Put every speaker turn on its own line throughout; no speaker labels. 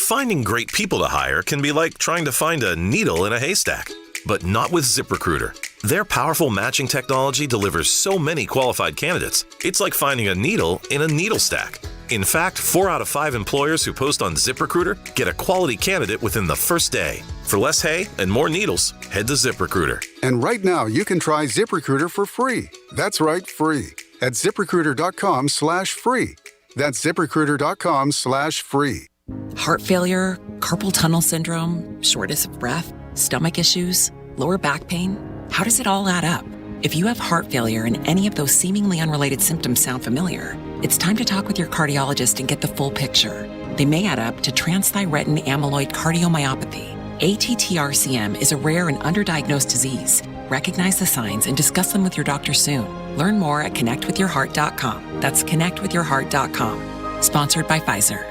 Finding great people to hire can be like trying to find a needle in a haystack, but not with ZipRecruiter. Their powerful matching technology delivers so many qualified candidates, it's like finding a needle in a needle stack. In fact, 4 out of 5 employers who post on ZipRecruiter get a quality candidate within the first day. For less hay and more needles, head to ZipRecruiter.
And right now, you can try ZipRecruiter for free. That's right, free. At ZipRecruiter.com/free. That's ZipRecruiter.com/free.
Heart failure, carpal tunnel syndrome, shortness of breath, stomach issues, lower back pain. How does it all add up? If you have heart failure and any of those seemingly unrelated symptoms sound familiar, it's time to talk with your cardiologist and get the full picture. They may add up to transthyretin amyloid cardiomyopathy. ATTR-CM is a rare and underdiagnosed disease. Recognize the signs and discuss them with your doctor soon. Learn more at connectwithyourheart.com. That's connectwithyourheart.com. Sponsored by Pfizer.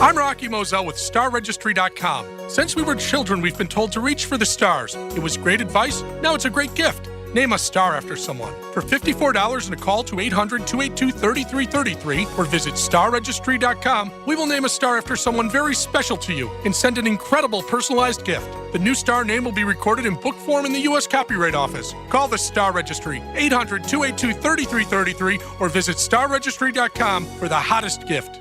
I'm Rocky Moselle with StarRegistry.com. Since we were children, we've been told to reach for the stars. It was great advice. Now it's a great gift. Name a star after someone. For $54 and a call to 800-282-3333 or visit StarRegistry.com, we will name a star after someone very special to you and send an incredible personalized gift. The new star name will be recorded in book form in the U.S. Copyright Office. Call the Star Registry, 800-282-3333 or visit StarRegistry.com for the hottest gift.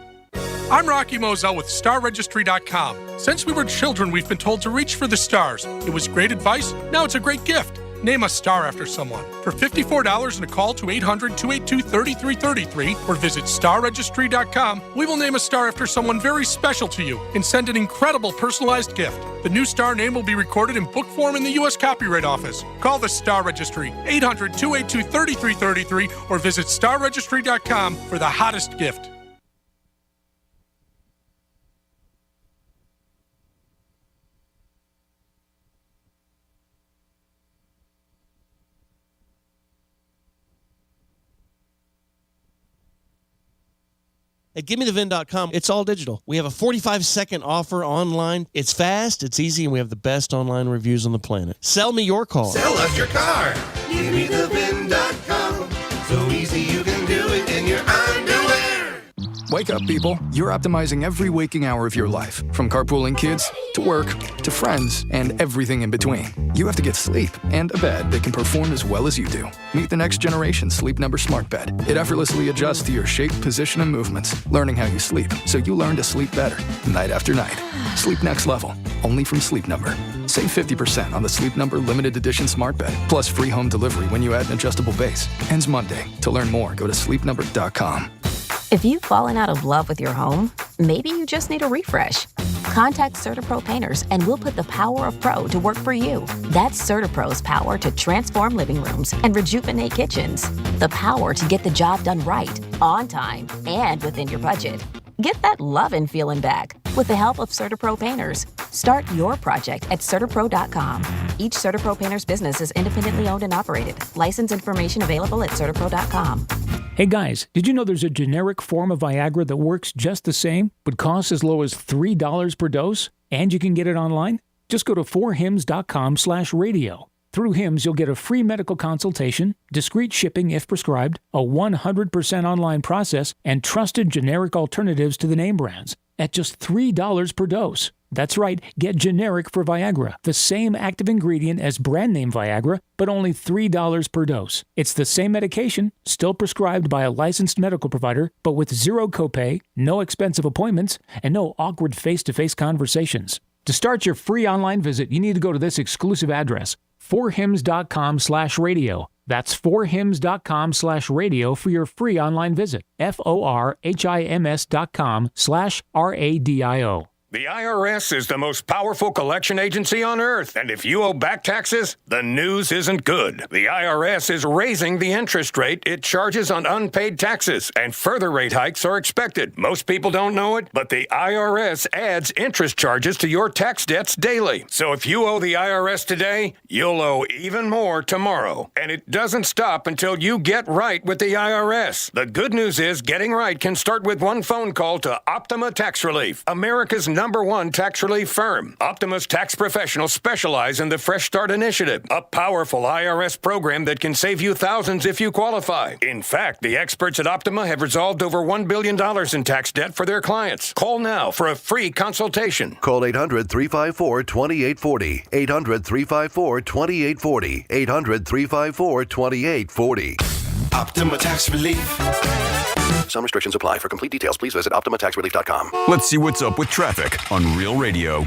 I'm Rocky Moselle with StarRegistry.com. Since we were children, we've been told to reach for the stars. It was great advice. Now it's a great gift. Name a star after someone. For $54 and a call to 800-282-3333 or visit StarRegistry.com, we will name a star after someone very special to you and send an incredible personalized gift. The new star name will be recorded in book form in the U.S. Copyright Office. Call the Star Registry, 800-282-3333 or visit StarRegistry.com for the hottest gift.
At GimmeTheVin.com, it's all digital. We have a 45-second offer online. It's fast, it's easy, and we have the best online reviews on the planet. Sell me your car.
Sell us your car. GimmeTheVin.com. So easy you can do it in your underwear.
Wake up, people. You're optimizing every waking hour of your life, from carpooling kids to work to friends and everything in between. You have to get sleep and a bed that can perform as well as you do. Meet the next generation Sleep Number Smart Bed. It effortlessly adjusts to your shape, position, and movements, learning how you sleep so you learn to sleep better night after night. Sleep next level, only from Sleep Number. Save 50% on the Sleep Number Limited Edition Smart Bed, plus free home delivery when you add an adjustable base. Ends Monday. To learn more, go to sleepnumber.com.
If you've fallen out of love with your home, maybe you just need a refresh. Contact CertaPro Painters and we'll put the power of pro to work for you. That's CertaPro's power to transform living rooms and rejuvenate kitchens. The power to get the job done right, on time, and within your budget. Get that lovin' feeling back with the help of CertaPro Painters. Start your project at CertaPro.com. Each CertaPro Painters business is independently owned and operated. License information available at CertaPro.com.
Hey guys, did you know there's a generic form of Viagra that works just the same, but costs as low as $3 per dose? And you can get it online? Just go to 4hims.com/radio. Through Hims, you'll get a free medical consultation, discreet shipping if prescribed, a 100% online process, and trusted generic alternatives to the name brands at just $3 per dose. That's right, get generic for Viagra, the same active ingredient as brand name Viagra, but only $3 per dose. It's the same medication, still prescribed by a licensed medical provider, but with zero copay, no expensive appointments, and no awkward face-to-face conversations. To start your free online visit, you need to go to this exclusive address, 4hims.com/radio. That's 4hims.com/radio for your free online visit. FORHIMS.com/RADIO.
The IRS is the most powerful collection agency on earth, and if you owe back taxes, the news isn't good. The IRS is raising the interest rate it charges on unpaid taxes, and further rate hikes are expected. Most people don't know it, but the IRS adds interest charges to your tax debts daily. So if you owe the IRS today, you'll owe even more tomorrow. And it doesn't stop until you get right with the IRS. The good news is getting right can start with one phone call to Optima Tax Relief, America's #1 tax relief firm. Optima's tax professionals specialize in the Fresh Start Initiative, a powerful IRS program that can save you thousands if you qualify. In fact, the experts at Optima have resolved over $1 billion in tax debt for their clients. Call now for a free consultation.
Call 800-354-2840. 800-354-2840. 800-354-2840.
Optima Tax Relief.
Some restrictions apply. For complete details, please visit OptimaTaxRelief.com.
Let's see what's up with traffic on Real Radio.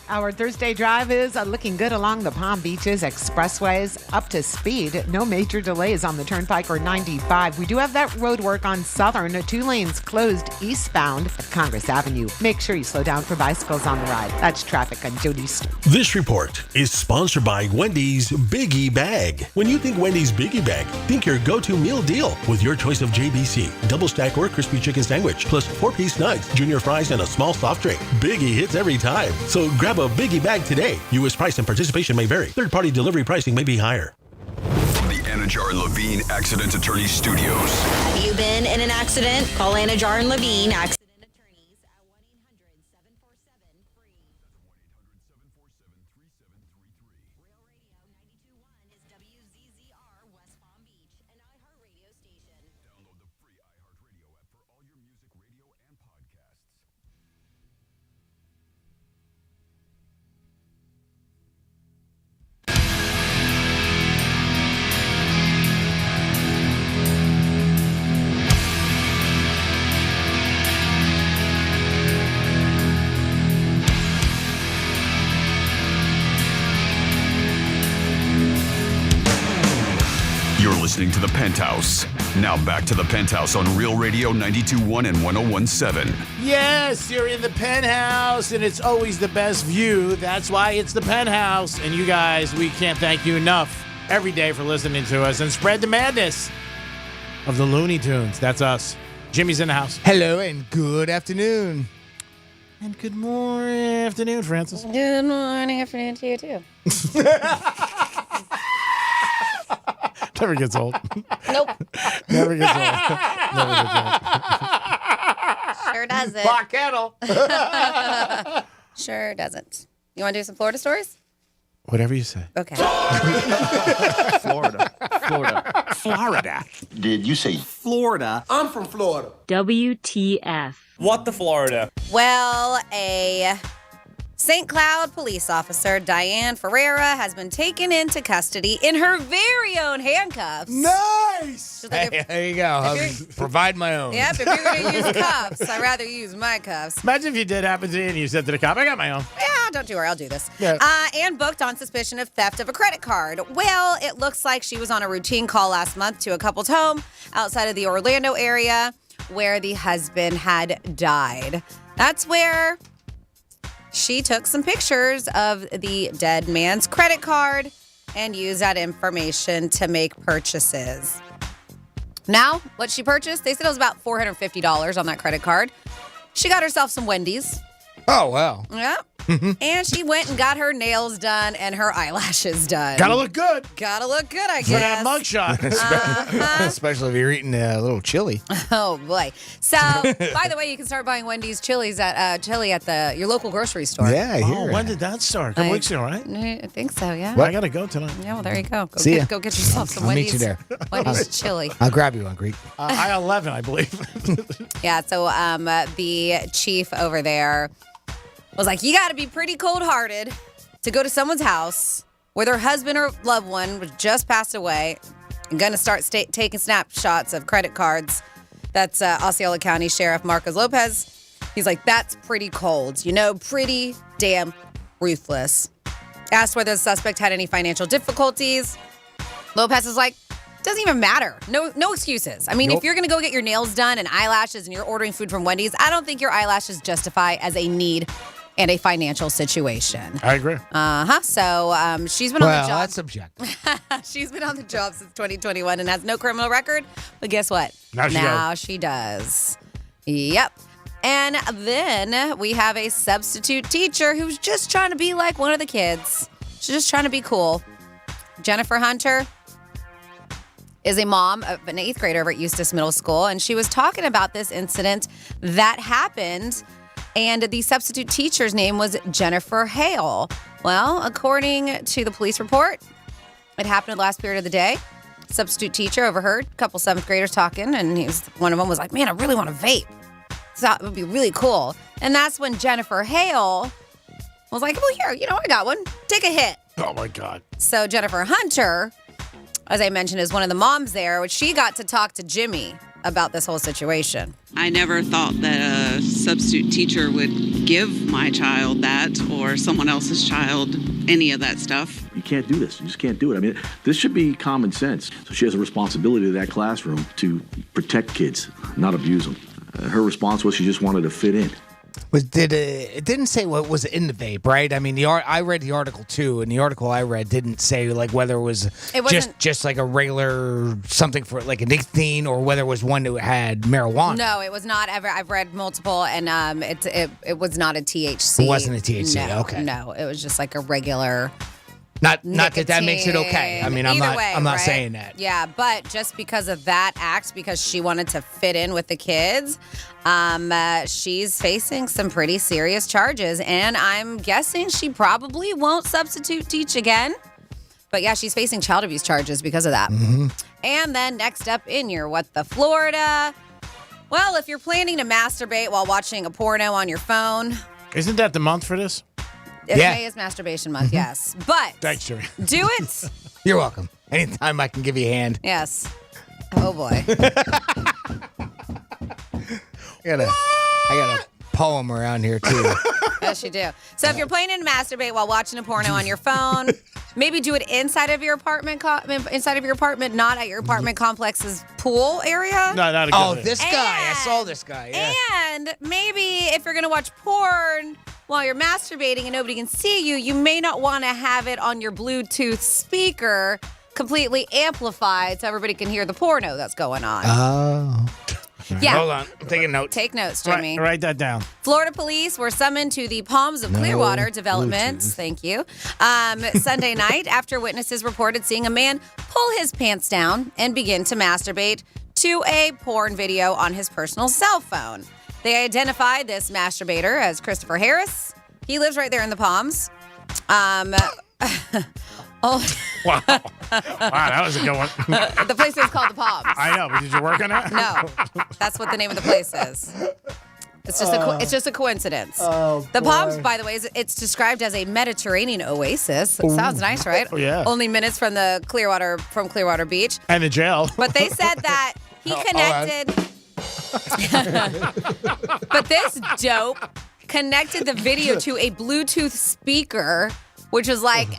Our Thursday drive is looking good along the Palm Beaches expressways, up to speed. No major delays on the Turnpike or 95. We do have that road work on Southern. 2 lanes closed eastbound at Congress Avenue. Make sure you slow down for bicycles on the ride. That's traffic on Jody Street.
This report is sponsored by Wendy's Biggie Bag. When you think Wendy's Biggie Bag, think your go-to meal deal with your choice of JBC, double stack or crispy chicken sandwich, plus 4-piece nugs, junior fries, and a small soft drink. Biggie hits every time. So grab a Biggie Bag today. U.S. price and participation may vary. Third-party delivery pricing may be higher.
From the Anajar Levine Accident Attorney Studios.
Have you been in an accident? Call Anajar and Levine Accident Attorneys at 1-800-747-FREE. Real Radio 92.1 is WZZR West Palm Beach, an iHeartRadio station.
Download the free iHeartRadio app for all your music, radio, and podcasts. You're listening to The Penthouse. Now back to The Penthouse on Real Radio 92.1 and 101.7.
Yes, you're in the Penthouse, and it's always the best view. That's why it's the Penthouse. And you guys, we can't thank you enough every day for listening to us and spread the madness of the Looney Tunes. That's us. Jimmy's in the house.
Hello and good afternoon.
And good morning, afternoon, Francis.
Good morning, afternoon to you, too.
Never gets old.
Nope.
Never gets old. Never gets old.
Sure doesn't.
Pot kettle.
Sure doesn't. You want to do some Florida stories?
Whatever you say.
Okay.
Florida.
Did you say
Florida?
I'm from Florida.
WTF.
What the Florida?
Well, a St. Cloud police officer, Diane Ferreira, has been taken into custody in her very own handcuffs.
Nice!
Like,
hey, there you go. I'll provide my own.
Yep, if you're going to use cuffs, I'd rather use my cuffs.
Imagine if you did happen to you and you said to the cop, I got my own.
Yeah, don't you worry, I'll do this.
Yeah.
And booked on suspicion of theft of a credit card. Well, it looks like she was on a routine call last month to a couple's home outside of the Orlando area where the husband had died. That's where she took some pictures of the dead man's credit card and used that information to make purchases. Now, what she purchased, they said it was about $450 on that credit card. She got herself some Wendy's.
Oh, wow.
Yeah. And she went and got her nails done and her eyelashes done.
Gotta look good.
Gotta look good, I guess.
For that mugshot.
Especially if you're eating a little chili.
Oh, boy. So, by the way, you can start buying Wendy's chili at your local grocery store.
Yeah, I hear
when did that start? A couple weeks ago, right?
I think so, yeah.
Well, I gotta go tonight.
Yeah, well, there you go.
See ya.
Go get yourself some
I'll
Wendy's.
meet you there.
Wendy's chili.
I'll grab you one, Greek.
Aisle 11, I believe.
Yeah, so the chief over there was like, you got to be pretty cold-hearted to go to someone's house where their husband or loved one was just passed away and going to start taking snapshots of credit cards. That's Osceola County Sheriff Marcos Lopez. He's like, that's pretty cold. Pretty damn ruthless. Asked whether the suspect had any financial difficulties. Lopez is like, doesn't even matter. No excuses. I mean, If you're going to go get your nails done and eyelashes and you're ordering food from Wendy's, I don't think your eyelashes justify as a need and a financial situation.
I agree.
So she's been on the job.
Well, that's subjective.
She's been on the job since 2021 and has no criminal record. But guess what?
Now
she does. Yep. And then we have a substitute teacher who's just trying to be like one of the kids. She's just trying to be cool. Jennifer Hunter is a mom of an 8th grader over at Eustis Middle School, and she was talking about this incident that happened And the substitute teacher's name was Jennifer Hale. Well, according to the police report, it happened in the last period of the day. Substitute teacher overheard a couple 7th graders talking, and one of them was like, man, I really want to vape. So it would be really cool. And that's when Jennifer Hale was like, well, here, I got one. Take a hit.
Oh, my God.
So Jennifer Hunter, as I mentioned, is one of the moms there, which she got to talk to Jimmy about this whole situation.
I never thought that a substitute teacher would give my child that or someone else's child any of that stuff.
You can't do this. You just can't do it. I mean, this should be common sense. So she has a responsibility to that classroom to protect kids, not abuse them. Her response was she just wanted to fit in.
It didn't say what was in the vape, right? I mean, I read the article too, and the article I read didn't say like whether it was just like a regular something for like a nicotine or whether it was one that had marijuana.
No, it was not ever. I've read multiple, and it was not a THC.
It wasn't a THC.
No,
okay.
No, it was just like a regular.
Not that makes it okay. I mean, I'm not saying that.
Yeah, but just because of that act, because she wanted to fit in with the kids, she's facing some pretty serious charges, and I'm guessing she probably won't substitute teach again. But yeah, she's facing child abuse charges because of that.
Mm-hmm.
And then next up in your What the Florida. Well, if you're planning to masturbate while watching a porno on your phone.
Isn't that the month for this?
May is masturbation month, yes. But
thanks, Jerry.
Do it.
You're welcome. Anytime I can give you a hand.
Yes. Oh boy.
I got a poem around here too.
Yes, you do. So if you're planning to masturbate while watching a porno on your phone, maybe do it inside of your apartment, not at your apartment complex's pool area.
No, not a good
idea. This guy. I saw this guy. Yeah.
And maybe if you're going to watch porn while you're masturbating and nobody can see you, you may not want to have it on your Bluetooth speaker completely amplified so everybody can hear the porno that's going on.
Oh.
Yeah.
Hold on. I'm taking notes.
Take notes, Jimmy.
Write that down.
Florida police were summoned to the Palms of Clearwater Development.
Bluetooth.
Thank you. Sunday night after witnesses reported seeing a man pull his pants down and begin to masturbate to a porn video on his personal cell phone. They identified this masturbator as Christopher Harris. He lives right there in the Palms.
Wow, that was a good one.
The place is called the Palms.
I know, but did you work on that?
No, that's what the name of the place is. It's just a coincidence.
Oh,
the Palms, by the way, it's described as a Mediterranean oasis. It sounds nice, right?
Oh, yeah.
Only minutes from Clearwater Beach.
And the jail.
But they said that he connected. But this dope connected the video to a Bluetooth speaker, which was like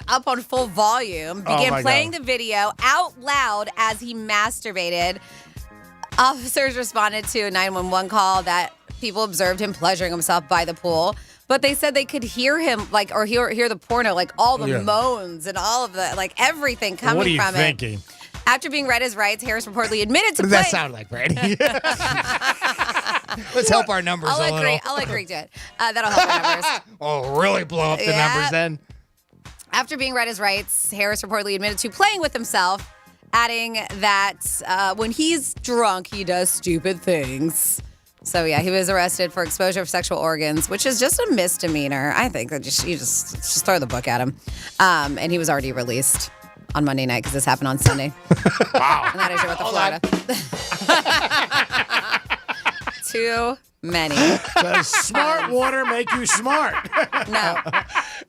up on full volume, began playing the video out loud as he masturbated. Officers responded to a 911 call that people observed him pleasuring himself by the pool. But they said they could hear him, or hear the porno, all the moans and all of the, everything coming from it.
What are you thinking?
After being read his rights, Harris reportedly admitted to
What does that sound like, Brady? Let's help our numbers a little.
I'll agree to it. That'll help our numbers.
Oh, really blow up the numbers then?
After being read his rights, Harris reportedly admitted to playing with himself, adding that when he's drunk, he does stupid things. So, yeah, he was arrested for exposure of sexual organs, which is just a misdemeanor. I think that you just throw the book at him. And he was already released on Monday night because this happened on Sunday.
Wow.
And that is your What the Florida. Too many.
Does smart water make you smart?
No.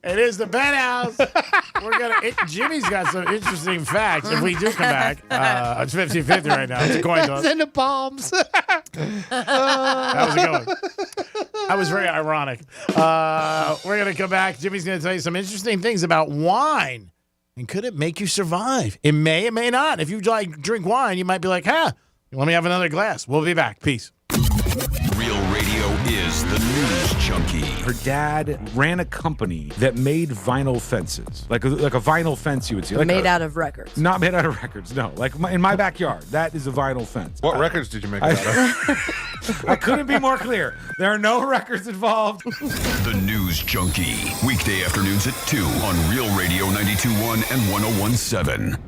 It is the Penthouse. Jimmy's got some interesting facts. If we do come back, it's 50-50 right now. It's a coin toss.
It's in the Palms.
That was a good one. That was very ironic. We're going to come back. Jimmy's going to tell you some interesting things about wine. And could it make you survive? It may not. If you drink wine, you might be like, let me have another glass. We'll be back. Peace.
Real Radio is the news junkie.
Her dad ran a company that made vinyl fences, like a vinyl fence you would see.
Made out of records.
Not made out of records, no. In my backyard, that is a vinyl fence.
What records did you make it out of?
I couldn't be more clear. There are no records involved.
The News Junkie. Weekday afternoons at 2 on Real Radio 92.1 and 101.7.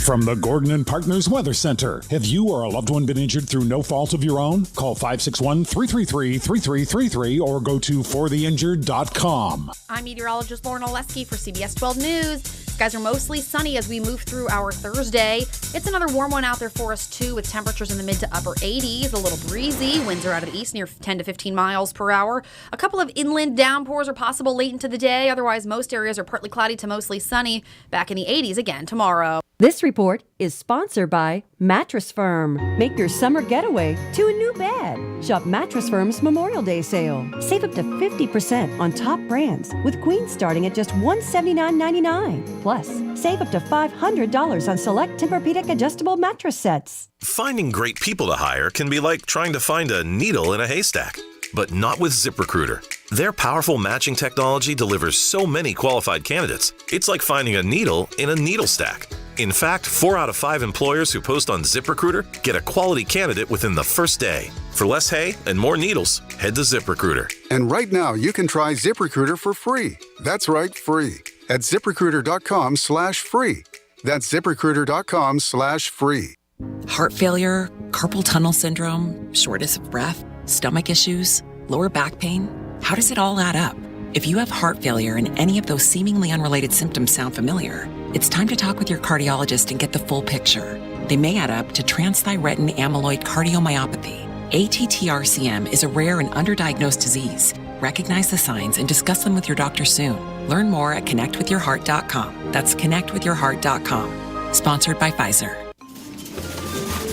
From the Gordon and Partners Weather Center. Have you or a loved one been injured through no fault of your own? Call 561-333-3333 or go to fortheinjured.com.
I'm meteorologist Lauren Oleski for CBS 12 News. Skies are mostly sunny as we move through our Thursday. It's another warm one out there for us, too, with temperatures in the mid to upper 80s. A little breezy. Winds are out of the east near 10 to 15 miles per hour. A couple of inland downpours are possible late into the day. Otherwise, most areas are partly cloudy to mostly sunny. Back in the 80s again tomorrow.
This report is sponsored by Mattress Firm. Make your summer getaway to a new bed. Shop Mattress Firm's Memorial Day sale. Save up to 50% on top brands, with queens starting at just $179.99. Plus, save up to $500 on select Tempur-Pedic adjustable mattress sets.
Finding great people to hire can be like trying to find a needle in a haystack. But not with ZipRecruiter. Their powerful matching technology delivers so many qualified candidates, it's like finding a needle in a needle stack. In fact, 4 out of 5 employers who post on ZipRecruiter get a quality candidate within the first day. For less hay and more needles, head to ZipRecruiter.
And right now, you can try ZipRecruiter for free. That's right, free. At ZipRecruiter.com/free. That's ZipRecruiter.com/free.
Heart failure, carpal tunnel syndrome, shortness of breath, stomach issues, lower back pain. How does it all add up? If you have heart failure and any of those seemingly unrelated symptoms sound familiar, it's time to talk with your cardiologist and get the full picture. They may add up to transthyretin amyloid cardiomyopathy. ATTR-CM is a rare and underdiagnosed disease. Recognize the signs and discuss them with your doctor soon. Learn more at connectwithyourheart.com. That's connectwithyourheart.com. Sponsored by Pfizer.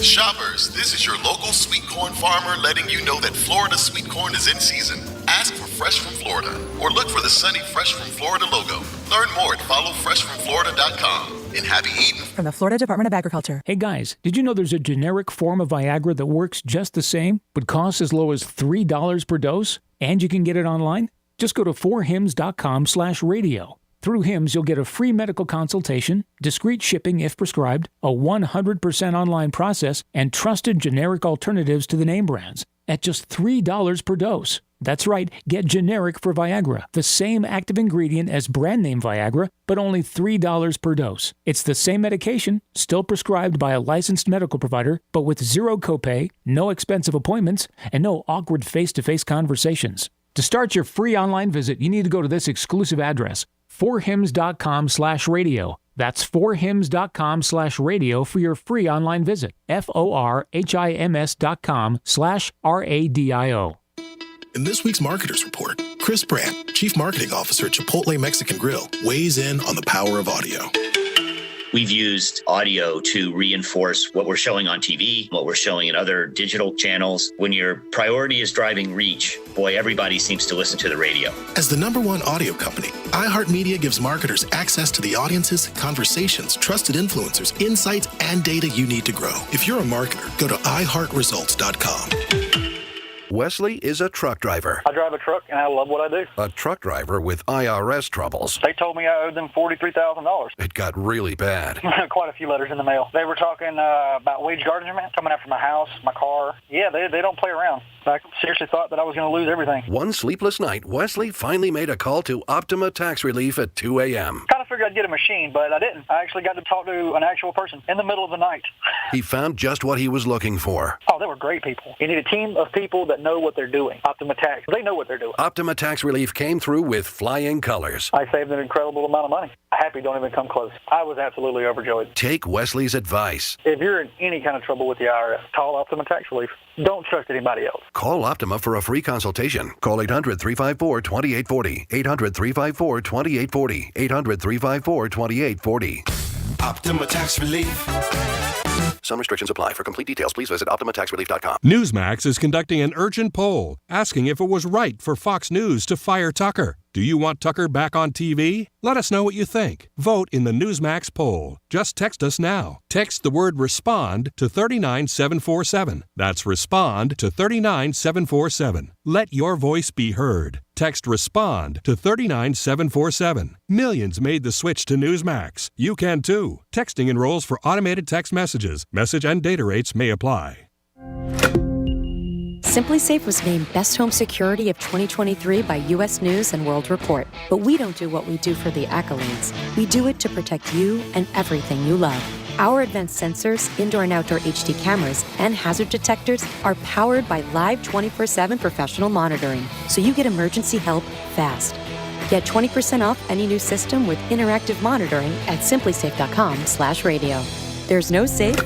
Shoppers, this is your local sweet corn farmer letting you know that Florida sweet corn is in season. Ask for Fresh from Florida or look for the sunny Fresh from Florida logo. Learn more at followfreshfromflorida.com. And happy eating.
From the Florida Department of Agriculture.
Hey guys, did you know there's a generic form of Viagra that works just the same, but costs as low as $3 per dose? And you can get it online? Just go to forhims.com/radio. Through Hims, you'll get a free medical consultation, discreet shipping if prescribed, a 100% online process, and trusted generic alternatives to the name brands at just $3 per dose. That's right, get generic for Viagra, the same active ingredient as brand name Viagra, but only $3 per dose. It's the same medication, still prescribed by a licensed medical provider, but with zero copay, no expensive appointments, and no awkward face-to-face conversations. To start your free online visit, you need to go to this exclusive address, forhims.com/radio. That's forhims.com/radio for your free online visit. forhims.com/radio.
In this week's Marketers Report, Chris Brandt, Chief Marketing Officer at Chipotle Mexican Grill, weighs in on the power of audio.
We've used audio to reinforce what we're showing on TV, what we're showing in other digital channels. When your priority is driving reach, boy, everybody seems to listen to the radio.
As the #1 audio company, iHeartMedia gives marketers access to the audiences, conversations, trusted influencers, insights, and data you need to grow. If you're a marketer, go to iHeartResults.com.
Wesley is a truck driver.
I drive a truck, and I love what I do.
A truck driver with IRS troubles.
They told me I owed them $43,000.
It got really bad.
Quite a few letters in the mail. They were talking about wage garnishment, coming after my house, my car. Yeah, they don't play around. I seriously thought that I was going to lose everything.
One sleepless night, Wesley finally made a call to Optima Tax Relief at 2 a.m.
Kind of figured I'd get a machine, but I didn't. I actually got to talk to an actual person in the middle of the night.
He found just what he was looking for.
Oh, they were great people. You need a team of people that know what they're doing. Optima Tax, they know what they're doing.
Optima Tax Relief came through with flying colors.
I saved an incredible amount of money. Happy don't even come close. I was absolutely overjoyed.
Take Wesley's advice.
If you're in any kind of trouble with the IRS, call Optima Tax Relief. Don't trust anybody else.
Call Optima for a free consultation. Call 800-354-2840. 800-354-2840. 800-354-2840.
Optima Tax Relief.
Some restrictions apply. For complete details, please visit OptimaTaxRelief.com.
Newsmax is conducting an urgent poll asking if it was right for Fox News to fire Tucker. Do you want Tucker back on TV? Let us know what you think. Vote in the Newsmax poll. Just text us now. Text the word RESPOND to 39747. That's RESPOND to 39747. Let your voice be heard. Text RESPOND to 39747. Millions made the switch to Newsmax. You can too. Texting enrolls for automated text messages. Message and data rates may apply.
Simply Safe was named Best Home Security of 2023 by U.S. News and World Report. But we don't do what we do for the accolades. We do it to protect you and everything you love. Our advanced sensors, indoor and outdoor HD cameras, and hazard detectors are powered by live 24/7 professional monitoring, so you get emergency help fast. Get 20% off any new system with interactive monitoring at simplysafe.com/radio. There's no safe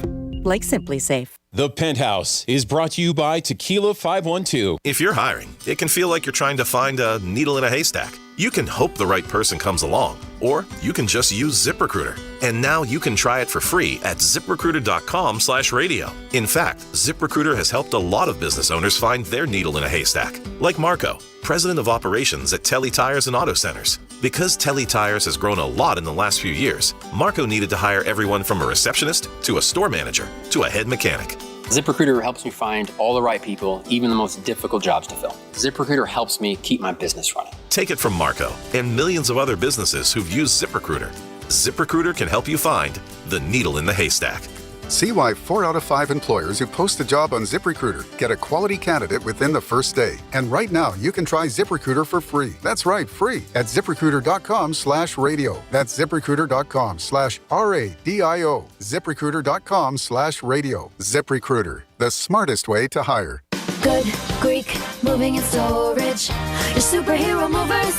like Simply Safe.
The Penthouse is brought to you by Tequila 512.
If you're hiring, it can feel like you're trying to find a needle in a haystack. You can hope the right person comes along, or you can just use ZipRecruiter. And now you can try it for free at ZipRecruiter.com/radio. In fact, ZipRecruiter has helped a lot of business owners find their needle in a haystack, like Marco, president of operations at Telly Tires and Auto Centers. Because Telly Tires has grown a lot in the last few years, Marco needed to hire everyone from a receptionist to a store manager to a head mechanic.
ZipRecruiter helps me find all the right people, even the most difficult jobs to fill. ZipRecruiter helps me keep my business running.
Take it from Marco and millions of other businesses who've used ZipRecruiter. ZipRecruiter can help you find the needle in the haystack.
See why 4 out of 5 employers who post a job on ZipRecruiter get a quality candidate within the first day. And right now, you can try ZipRecruiter for free. That's right, free at ZipRecruiter.com/radio. That's ZipRecruiter.com/RADIO. ZipRecruiter.com/radio. ZipRecruiter, the smartest way to hire.
Good Greek moving and storage. Your superhero movers.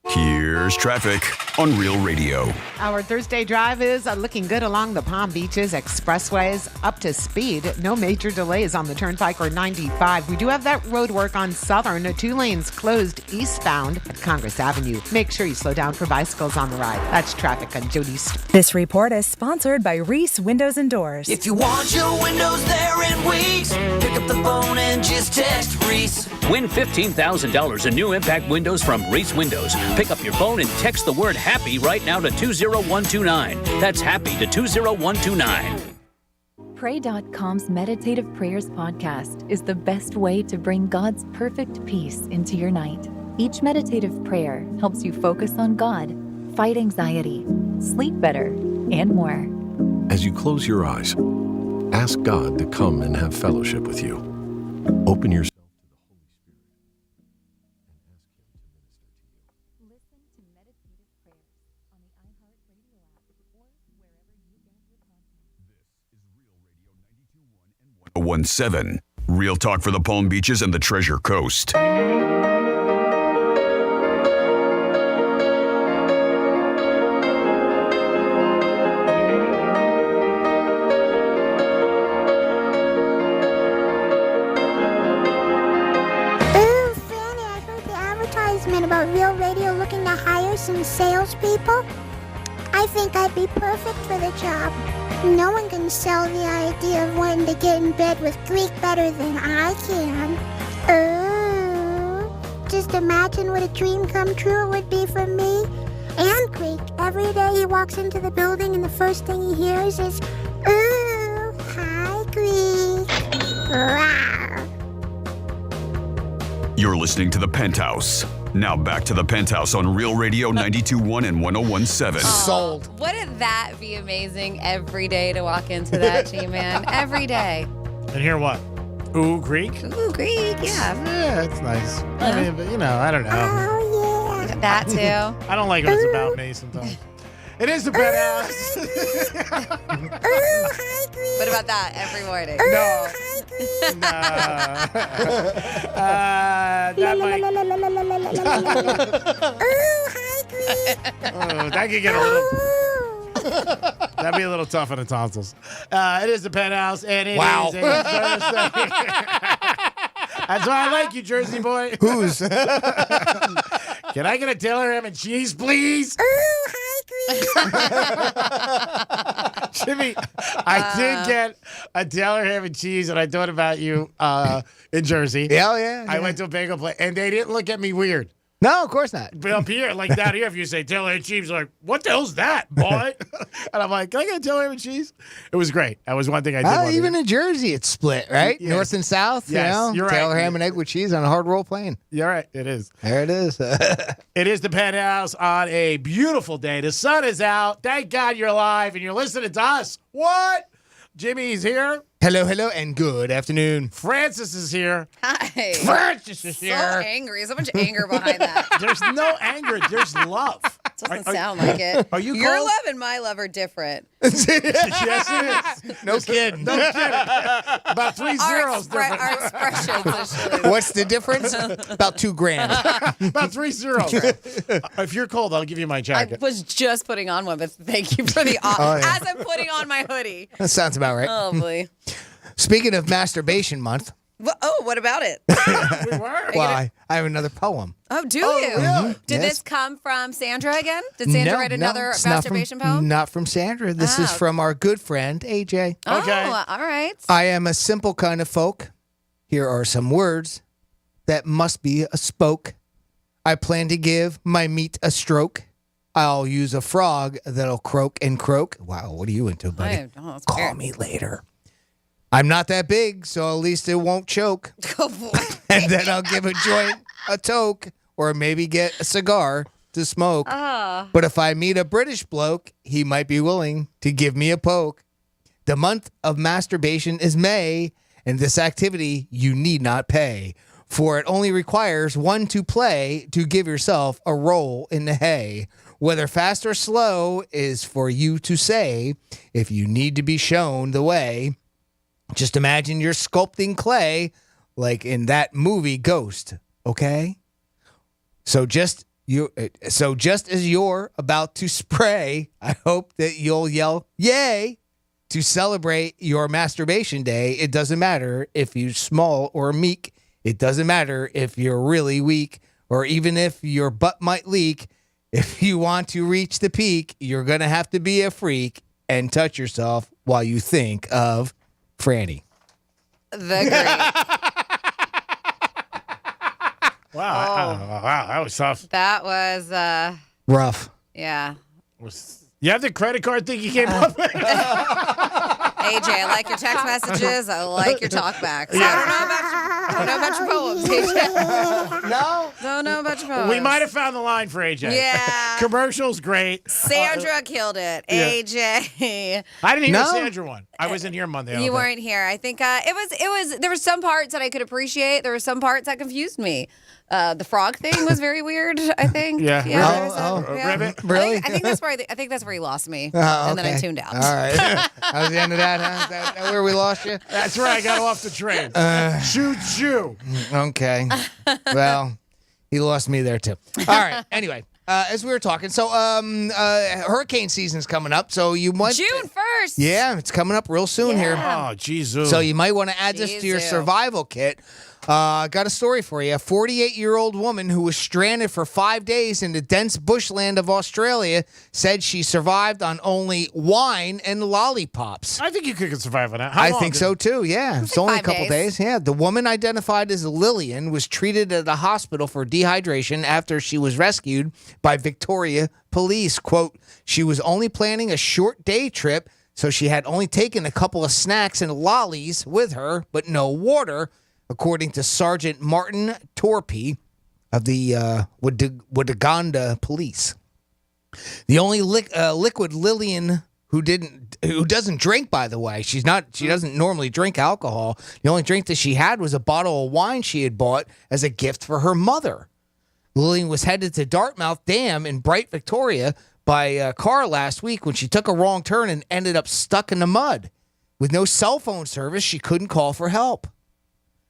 Here's traffic on Real Radio.
Our Thursday drive is looking good along the Palm Beaches expressways, up to speed. No major delays on the Turnpike or 95. We do have that road work on Southern. 2 lanes closed eastbound at Congress Avenue. Make sure you slow down for bicycles on the ride. That's traffic on Jody Street.
This report is sponsored by Reese Windows and Doors.
If you want your windows there in weeks, pick up the phone and just text Reese.
Win $15,000 in new impact windows from Reese Windows. Pick up your phone and text the word HAPPY right now to 20129. That's HAPPY to 20129.
Pray.com's Meditative Prayers podcast is the best way to bring God's perfect peace into your night. Each meditative prayer helps you focus on God, fight anxiety, sleep better, and more.
As you close your eyes, ask God to come and have fellowship with you. Open yourself.
Real 17. Real talk for the Palm Beaches and the Treasure Coast.
About Real Radio looking to hire some salespeople. I think I'd be perfect for the job. No one can sell the idea of wanting to get in bed with Greek better than I can. Just imagine what a dream come true it would be for me and Greek. Every day he walks into the building and the first thing he hears is, "Ooh, hi Greek." Rawr.
You're listening to The Penthouse. Now back to The Penthouse on Real Radio 92.1 and 101.7.
Sold. Wouldn't that be amazing every day to walk into that, G-Man? Every day.
And hear what? Ooh, Greek?
Ooh, Greek, yeah.
Yeah, it's nice. I mean, but, I don't know.
Oh, yeah.
That too.
I don't like when it's about me sometimes. It is the Penthouse.
Ooh, hi, Greek.
What about that every morning?
Ooh,
No.
hi, Greek.
That might...
Ooh, hi, Greek.
That could get a little... That'd be a little tough on the tonsils. It is the Penthouse, and it is a Thursday. That's why I like you, Jersey boy.
Who's?
Can I get a Taylor ham and cheese, please?
Ooh, hi, Greek.
Jimmy, I did get a Taylor ham and cheese, and I thought about you in Jersey.
Yeah.
I went to a bagel place, and they didn't look at me weird.
No, of course not.
But up here, like down here, if you say Taylor ham and cheese, like, what the hell's that, boy? And I'm like, can I get a Taylor ham and cheese? It was great. That was one thing I did.
Even in Jersey, it's split, right?
Yes.
North and south.
Yes, you're right.
Taylor ham and egg with cheese on a hard roll plain.
You're right. It is.
There it is.
It is the Penthouse on a beautiful day. The sun is out. Thank God you're alive and you're listening to us. What? Jimmy's here.
Hello, and good afternoon.
Francis is here.
Hi.
Francis is here.
So angry. So much anger behind that.
There's no anger. There's love.
That's Doesn't sound like it.
Are you
Your
cold?
love and my love are different.
Yes, it is.
No kidding.
No kidding. About 3 zeros different.
Our expressions.
What's the difference? About $2,000.
About 3 zeros. If you're cold, I'll give you my
I
jacket.
was just putting on one, but thank you for the
Oh, yeah.
as I'm putting on my hoodie.
That sounds about right.
Oh boy.
Speaking of masturbation month,
What about it?
well, I have another poem.
Oh, do you?
really?
Did
Yes.
this come from Sandra again? Did Sandra write another
it's not
masturbation
from,
poem?
Not from Sandra. This is
Oh.
from our good friend, AJ.
Oh, all right.
I am a simple kind of folk. Here are some words that must be a spoke. I plan to give my meat a stroke. I'll use a frog that'll croak and croak. Wow, what are you into, buddy?
That's
Call
weird.
me later. I'm not that big, so at least it won't choke.
Oh, boy.
And then I'll give a joint a toke, or maybe get a cigar to smoke. But if I meet a British bloke, he might be willing to give me a poke. The month of masturbation is May, and this activity you need not pay, for it only requires one to play to give yourself a roll in the hay. Whether fast or slow is for you to say. If you need to be shown the way, just imagine you're sculpting clay like in that movie Ghost, okay? So just as you're about to spray, I hope that you'll yell yay to celebrate your masturbation day. It doesn't matter if you're small or meek. It doesn't matter if you're really weak or even if your butt might leak. If you want to reach the peak, you're going to have to be a freak and touch yourself while you think of Franny.
The great.
Wow, that was tough.
That was,
Rough.
yeah.
You have the credit card thing you came up with?
AJ, I like your text messages. I like your talkbacks. I don't know about your poems, AJ.
No?
Don't know about your poems.
We might have found the line for AJ.
Yeah.
Commercial's great.
Sandra killed it.
yeah.
AJ.
I didn't hear
No.
the Sandra one. I wasn't here Monday. I don't
You
think.
weren't here. I think it was. There were some parts that I could appreciate. There were some parts that confused me. The frog thing was very weird. I think.
Yeah.
there was
Ribbit?
Really?
I think that's where he lost me,
Oh,
and then I
okay.
tuned out.
All right. That was the end of that, huh? Is that where we lost you?
That's where I got off the train. Choo-choo.
Okay. Well, he lost me there, too. All right. Anyway, as we were talking, so hurricane season's coming up. So you went
June 1st.
Yeah, it's coming up real soon here.
Oh, Jesus.
So you might want to add this to your
Jesus.
survival kit. Got a story for you. A 48-year-old woman who was stranded for 5 days in the dense bushland of Australia said she survived on only wine and lollipops.
I think you could survive on that. How
I
long
think
did-
so too, yeah. It's only a
5
couple
days.
days. Yeah. The woman identified as Lillian was treated at a hospital for dehydration after she was rescued by Victoria police. Quote, she was only planning a short day trip, so she had only taken a couple of snacks and lollies with her, but no water, according to Sergeant Martin Torpy of the Wadaganda police. The only liquid Lillian who doesn't drink, by the way. She doesn't normally drink alcohol. The only drink that she had was a bottle of wine she had bought as a gift for her mother. Lillian was headed to Dartmouth Dam in Bright, Victoria by car last week when she took a wrong turn and ended up stuck in the mud. With no cell phone service, she couldn't call for help.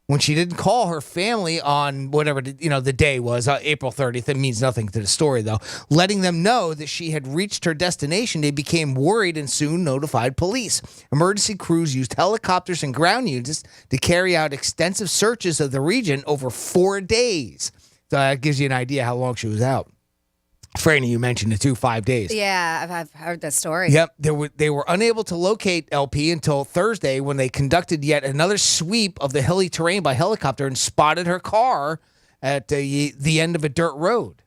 When she didn't call her family on whatever the day was, April 30th, it means nothing to the story, though, letting them know that she had reached her destination, they became worried and soon notified police. Emergency crews used helicopters and ground units to carry out extensive searches of the region over 4 days. So that gives you an idea how long she was out. Franny, you mentioned it too, 5 days.
Yeah, I've heard that story.
Yep, they were unable to locate LP until Thursday when they conducted yet another sweep of the hilly terrain by helicopter and spotted her car at the end of a dirt road.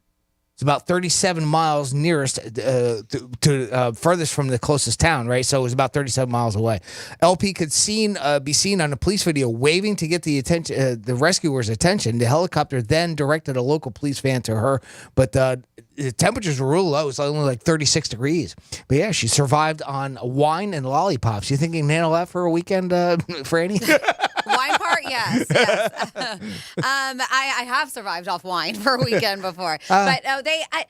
It's about 37 miles nearest to furthest from the closest town, right? So it was about 37 miles away. LP could be seen on a police video waving to get the rescuer's attention. The helicopter then directed a local police van to her, but the temperatures were real low. It's only like 36 degrees. But yeah, she survived on wine and lollipops. You think you can handle that for a weekend, Franny?
Wine party? part, yes. I have survived off wine for a weekend before. But I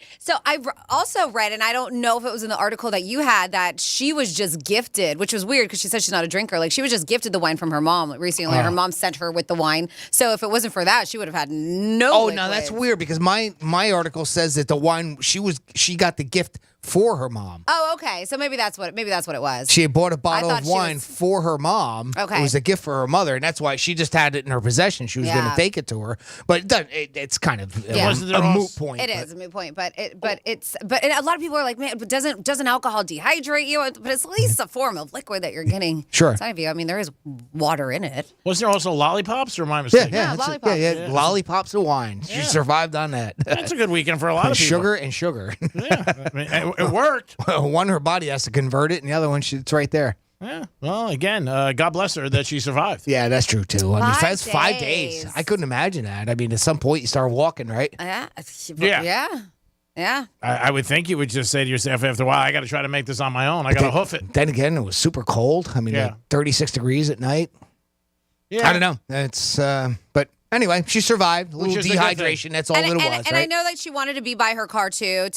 also read, and I don't know if it was in the article that you had, that she was just gifted, which was weird because she said she's not a drinker. Like, she was just gifted the wine from her mom recently. Her mom sent her with the wine. So if it wasn't for that, she would have had no liquid.
No, that's weird because my article says that the wine she got the gift for her mom.
Oh, okay. So maybe that's what it was.
She had bought a bottle of wine for her mom.
Okay.
It was a gift for her mother, and that's why she just had it in her possession. She was going to take it to her, but it's kind of a moot point.
It is a moot point, but a lot of people are like, man, but doesn't alcohol dehydrate you? But it's at least a form of liquid that you're getting inside of you. I mean, there is water in it.
Wasn't there also lollipops, or am I mistaken?
Yeah, lollipops.
Lollipops of wine. She survived on that.
That's a good weekend for a lot of people.
Sugar.
Yeah, I mean, it worked.
One, her body has to convert it, and the other one, it's right there.
Yeah. Well, again, God bless her that she survived.
Yeah, that's true too. I mean, that's 5 days. I couldn't imagine that. I mean, at some point you start walking, right?
Yeah.
I would think you would just say to yourself after a while, I got to try to make this on my own. I got to hoof it.
Then again, it was super cold. I mean, like 36 degrees at night.
Yeah.
I don't know. It's but anyway, she survived. A little dehydration. That's all it was.
And I know that she wanted to be by her car too,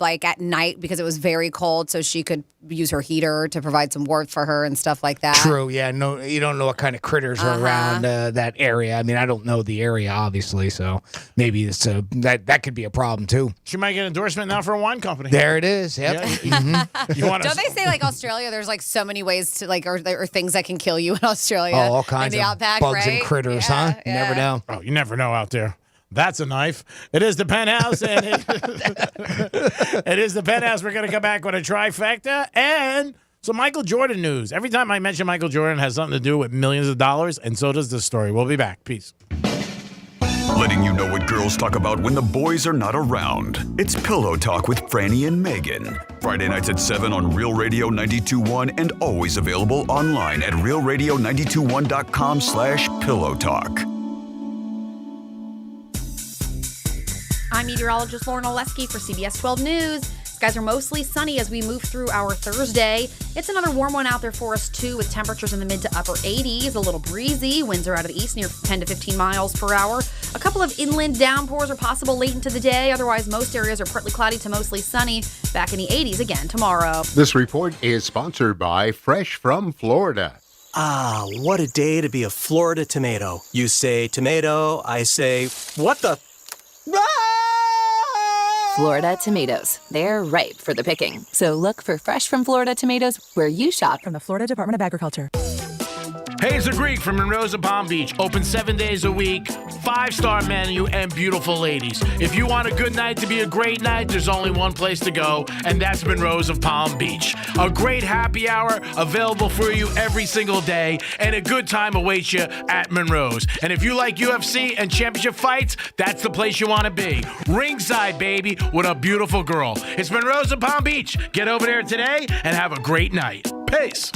like at night because it was very cold, so she could use her heater to provide some warmth for her and stuff like that.
True. Yeah. No, you don't know what kind of critters are around that area. I mean, I don't know the area obviously, so maybe it's that could be a problem too.
She might get an endorsement now for a wine company.
There it is. Yep.
Yeah.
Don't they say like Australia? There's like so many ways to like or things that can kill you in Australia.
All kinds
in the
of
outback,
bugs
right?
and critters, huh? You never know.
Oh, you never know out there. That's a knife. It is the Penthouse, and it is the Penthouse. We're going to come back with a trifecta and some Michael Jordan news. Every time I mention Michael Jordan, it has something to do with millions of dollars, and so does this story. We'll be back. Peace.
Letting you know what girls talk about when the boys are not around. It's Pillow Talk with Franny and Megan. Friday nights at 7 on Real Radio 92.1 and always available online at realradio921.com/Pillow Talk.
I'm meteorologist Lauren Oleski for CBS 12 News. Skies are mostly sunny as we move through our Thursday. It's another warm one out there for us, too, with temperatures in the mid to upper 80s, a little breezy. Winds are out of the east near 10 to 15 miles per hour. A couple of inland downpours are possible late into the day. Otherwise, most areas are partly cloudy to mostly sunny. Back in the 80s again tomorrow.
This report is sponsored by Fresh from Florida.
Ah, what a day to be a Florida tomato. You say tomato, I say, what the...
Florida tomatoes. They're ripe for the picking. So look for Fresh from Florida tomatoes where you shop.
From the Florida Department of Agriculture.
Hey, it's the Greek from Monroe's of Palm Beach. Open 7 days a week, 5-star menu, and beautiful ladies. If you want a good night to be a great night, there's only one place to go, and that's Monroe's of Palm Beach. A great happy hour available for you every single day, and a good time awaits you at Monroe's. And if you like UFC and championship fights, that's the place you want to be. Ringside, baby, with a beautiful girl. It's Monroe's of Palm Beach. Get over there today and have a great night. Peace.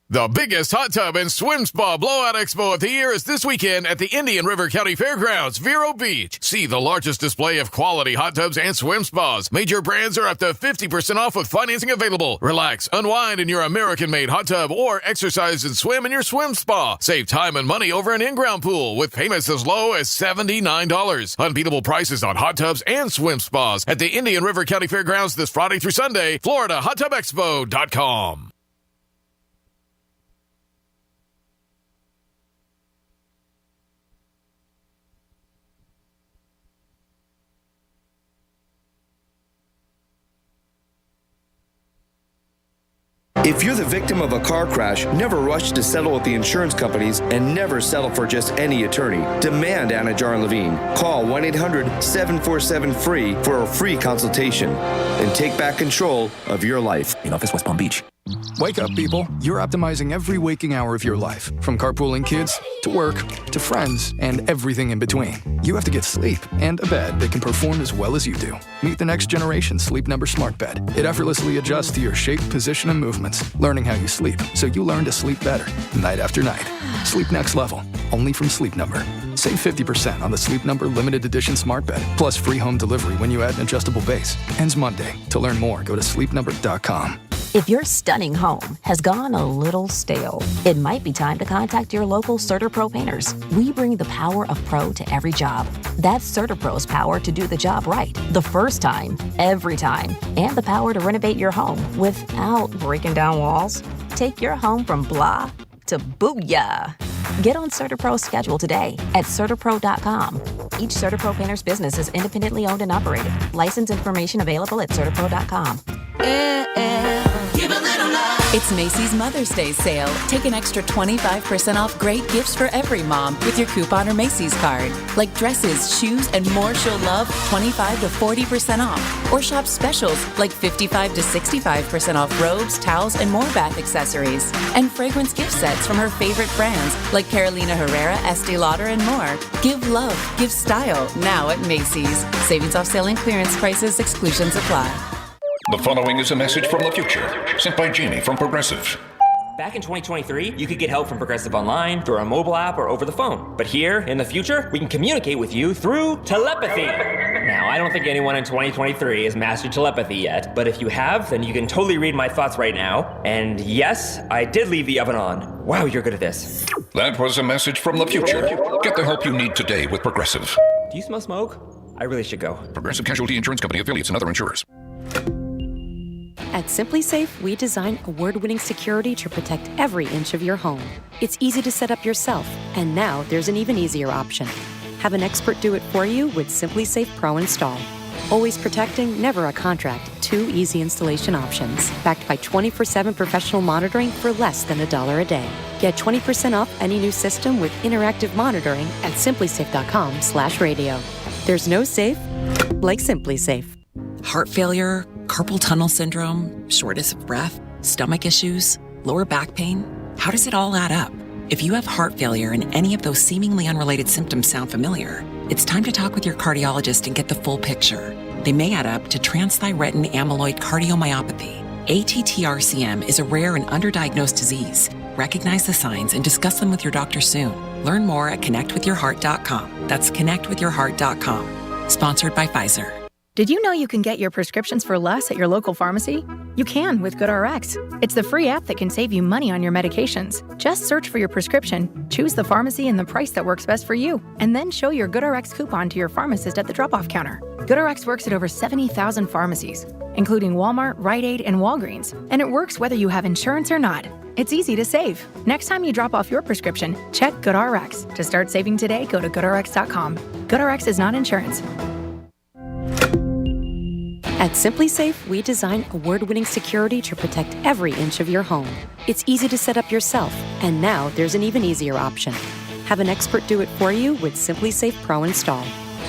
The biggest hot tub and swim spa blowout expo of the year is this weekend at the Indian River County Fairgrounds, Vero Beach. See the largest display of quality hot tubs and swim spas. Major brands are up to 50% off with financing available. Relax, unwind in your American-made hot tub or exercise and swim in your swim spa. Save time and money over an in-ground pool with payments as low as $79. Unbeatable prices on hot tubs and swim spas at the Indian River County Fairgrounds this Friday through Sunday. FloridaHotTubExpo.com.
If you're the victim of a car crash, never rush to settle with the insurance companies and never settle for just any attorney. Demand Anna Jar Levine. Call 1-800-747-FREE for a free consultation and take back control of your life. In office, West Palm Beach.
Wake up, people. You're optimizing every waking hour of your life, from carpooling kids to work to friends and everything in between. You have to get sleep and a bed that can perform as well as you do. Meet the next generation Sleep Number Smart Bed. It effortlessly adjusts to your shape, position, and movements, learning how you sleep, so you learn to sleep better, night after night. Sleep next level, only from Sleep Number. Save 50% on the Sleep Number Limited Edition Smart Bed, plus free home delivery when you add an adjustable base. Ends Monday. To learn more, go to sleepnumber.com.
If your stunning home has gone a little stale, it might be time to contact your local CertaPro painters. We bring the power of pro to every job. That's CertaPro's power to do the job right, the first time, every time, and the power to renovate your home without breaking down walls. Take your home from blah to booyah. Get on CertaPro's schedule today at CertaPro.com. Each CertaPro painter's business is independently owned and operated. License information available at CertaPro.com.
Give a little love.
It's Macy's Mother's Day sale. Take an extra 25% off great gifts for every mom with your coupon or Macy's card. Like dresses, shoes, and more she'll love, 25 to 40% off. Or shop specials like 55 to 65% off robes, towels, and more bath accessories. And fragrance gift sets from her favorite brands like Carolina Herrera, Estee Lauder, and more. Give love, give style, now at Macy's. Savings off sale and clearance prices, exclusions apply.
The following is a message from the future, sent by Jamie from Progressive.
Back in 2023, you could get help from Progressive online, through our mobile app, or over the phone. But here, in the future, we can communicate with you through telepathy. Now, I don't think anyone in 2023 has mastered telepathy yet, but if you have, then you can totally read my thoughts right now. And yes, I did leave the oven on. Wow, you're good at this.
That was a message from the future. Get the help you need today with Progressive.
Do you smell smoke? I really should go.
Progressive Casualty Insurance Company, affiliates, and other insurers.
At Simply Safe, we design award-winning security to protect every inch of your home. It's easy to set up yourself, and now there's an even easier option. Have an expert do it for you with Simply Safe Pro Install. Always protecting, never a contract. 2 easy installation options, backed by 24/7 professional monitoring for less than $1 a day. Get 20% off any new system with interactive monitoring at simplysafe.com/radio. There's no safe like Simply Safe.
Heart failure, carpal tunnel syndrome, shortness of breath, stomach issues, lower back pain. How does it all add up? If you have heart failure and any of those seemingly unrelated symptoms sound familiar, it's time to talk with your cardiologist and get the full picture. They may add up to transthyretin amyloid cardiomyopathy. ATTR-CM is a rare and underdiagnosed disease. Recognize the signs and discuss them with your doctor soon. Learn more at connectwithyourheart.com. That's connectwithyourheart.com. Sponsored by Pfizer.
Did you know you can get your prescriptions for less at your local pharmacy? You can with GoodRx. It's the free app that can save you money on your medications. Just search for your prescription, choose the pharmacy and the price that works best for you, and then show your GoodRx coupon to your pharmacist at the drop-off counter. GoodRx works at over 70,000 pharmacies, including Walmart, Rite Aid, and Walgreens, and it works whether you have insurance or not. It's easy to save. Next time you drop off your prescription, check GoodRx. To start saving today, go to goodrx.com. GoodRx is not insurance.
At Simply Safe, we design award-winning security to protect every inch of your home. It's easy to set up yourself, and now there's an even easier option. Have an expert do it for you with Simply Safe Pro Install.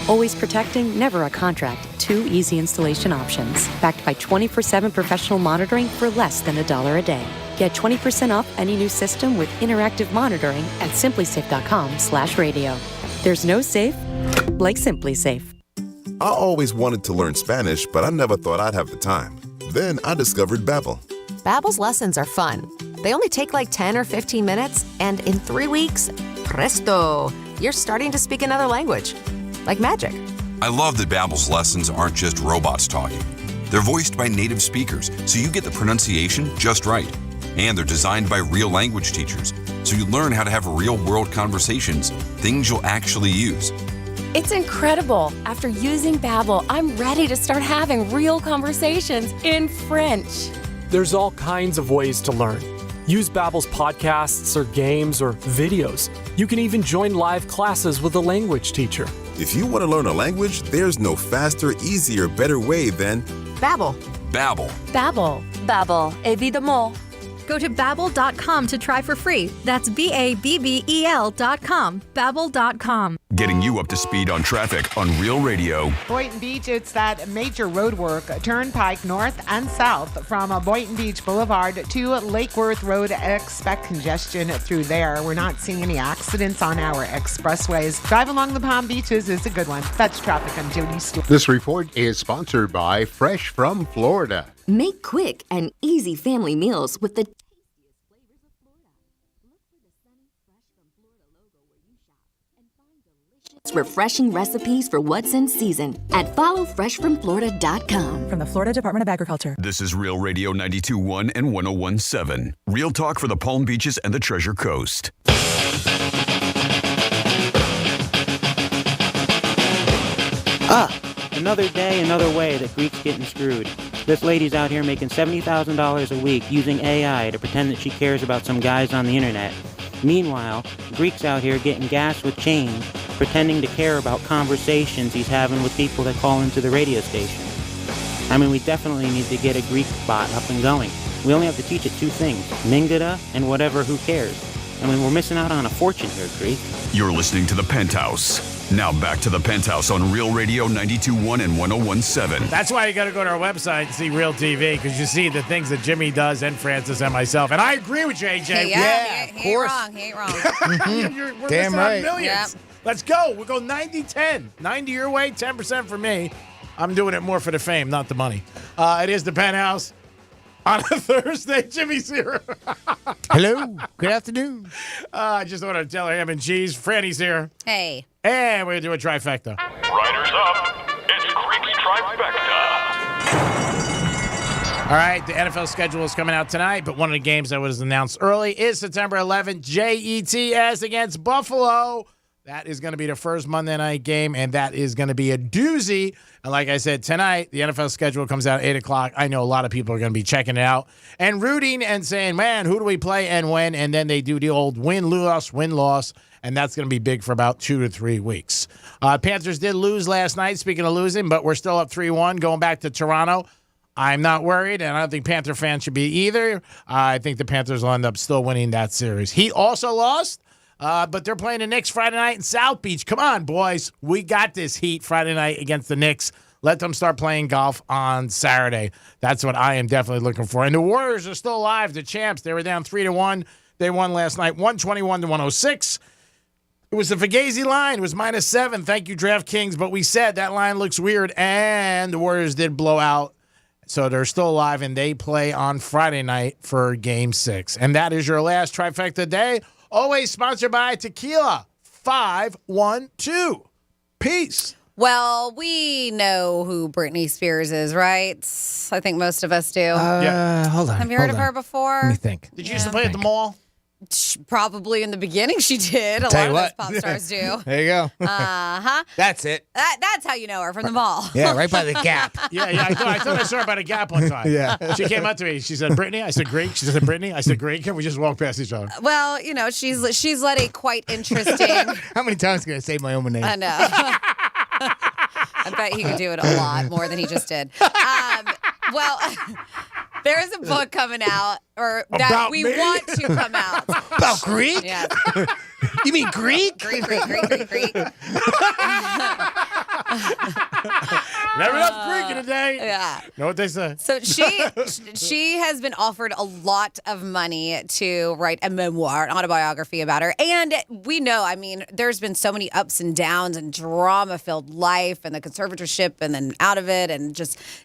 Always protecting, never a contract. 2 easy installation options, backed by 24/7 professional monitoring for less than $1 a day. Get 20% off any new system with interactive monitoring at simplysafe.com/radio. There's no safe like Simply Safe.
I always wanted to learn Spanish, but I never thought I'd have the time. Then I discovered Babbel.
Babbel's lessons are fun. They only take like 10 or 15 minutes, and in 3 weeks, presto, you're starting to speak another language. Like magic.
I love that Babbel's lessons aren't just robots talking. They're voiced by native speakers, so you get the pronunciation just right. And they're designed by real language teachers, so you learn how to have real-world conversations, things you'll actually use.
It's incredible. After using Babbel, I'm ready to start having real conversations in French.
There's all kinds of ways to learn. Use Babbel's podcasts or games or videos. You can even join live classes with a language teacher.
If you want to learn a language, there's no faster, easier, better way than
Babbel.
Babbel.
Babbel. Babbel, évidemment.
Go to Babbel.com to try for free. That's BABBEL.com. Babbel.com.
Getting you up to speed on traffic on Real Radio.
Boynton Beach, it's that major road work, Turnpike north and south from Boynton Beach Boulevard to Lake Worth Road. Expect congestion through there. We're not seeing any accidents on our expressways. Drive along the Palm Beaches is a good one. That's traffic. I'm Jody Stewart.
This report is sponsored by Fresh from Florida.
Make quick and easy family meals with the Refreshing recipes for what's in season at followfreshfromflorida.com.
From the Florida Department of Agriculture.
This is Real Radio 92.1 and 101.7. Real talk for the Palm Beaches and the Treasure Coast.
Another day, another way that Greek's getting screwed. This lady's out here making $70,000 a week using AI to pretend that she cares about some guys on the internet. Meanwhile, Greek's out here getting gassed with change, pretending to care about conversations he's having with people that call into the radio station. I mean, we definitely need to get a Greek bot up and going. We only have to teach it two things, Mingada and whatever who cares. I mean, we're missing out on a fortune here, Greek.
You're listening to The Penthouse. Now back to The Penthouse on Real Radio 92.1 and 101.7.
That's why you got to go to our website and see Real TV, because you see the things that Jimmy does and Francis and myself. And I agree with you, AJ.
He ain't wrong. He ain't wrong.
We're
Damn
missing
right.
out millions.
Yep.
Let's go. We'll go 90-10. 90 your way, 10% for me. I'm doing it more for the fame, not the money. It is The Penthouse. On a Thursday, Jimmy's here.
Hello. Good afternoon.
I just want to tell her ham and cheese. Franny's here.
Hey.
And we're going to do a trifecta.
Riders up. It's Greek's Trifecta.
All right, the NFL schedule is coming out tonight, but one of the games that was announced early is September 11th, Jets against Buffalo. That is going to be the first Monday night game, and that is going to be a doozy. And like I said, tonight, the NFL schedule comes out at 8 o'clock. I know a lot of people are going to be checking it out and rooting and saying, man, who do we play and when? And then they do the old win-loss, and that's going to be big for about 2 to 3 weeks. Panthers did lose last night, speaking of losing, but we're still up 3-1 going back to Toronto. I'm not worried, and I don't think Panther fans should be either. I think the Panthers will end up still winning that series. Heat also lost. But they're playing the Knicks Friday night in South Beach. Come on, boys. We got this Heat Friday night against the Knicks. Let them start playing golf on Saturday. That's what I am definitely looking for. And the Warriors are still alive, the champs. They were down 3-1. They won last night, 121-106. It was the Fugazi line. It was -7. Thank you, DraftKings. But we said that line looks weird, and the Warriors did blow out. So they're still alive, and they play on Friday night for Game 6. And that is your last trifecta day. Always sponsored by Tequila 512. Peace.
Well, we know who Britney Spears is, right? I think most of us do.
Hold on.
Have you heard of her before?
Let me think.
Did you used to play at the mall?
Probably in the beginning she did. A lot of those pop stars do.
There you go.
Uh-huh.
That's it.
That's how you know her, from the mall.
Yeah, right by the Gap.
Yeah. I thought I saw her by the Gap one time.
Yeah.
She came up to me. She said, Brittany. I said, Greek. She said, Brittany. I said, Greek. And we just walked past each other.
Well, you know, she's led a quite interesting.
How many times can I say my own name?
I know. I bet he could do it a lot more than he just did. Well, there's a book coming out, or that
About
we
me?
want to come out.
About Greek?
Yes.
You mean Greek?
Greek.
Never enough Greek in a day.
Yeah.
Know what they say?
So she has been offered a lot of money to write a memoir, an autobiography about her. And we know, I mean, there's been so many ups and downs and drama-filled life and the conservatorship and then out of it. And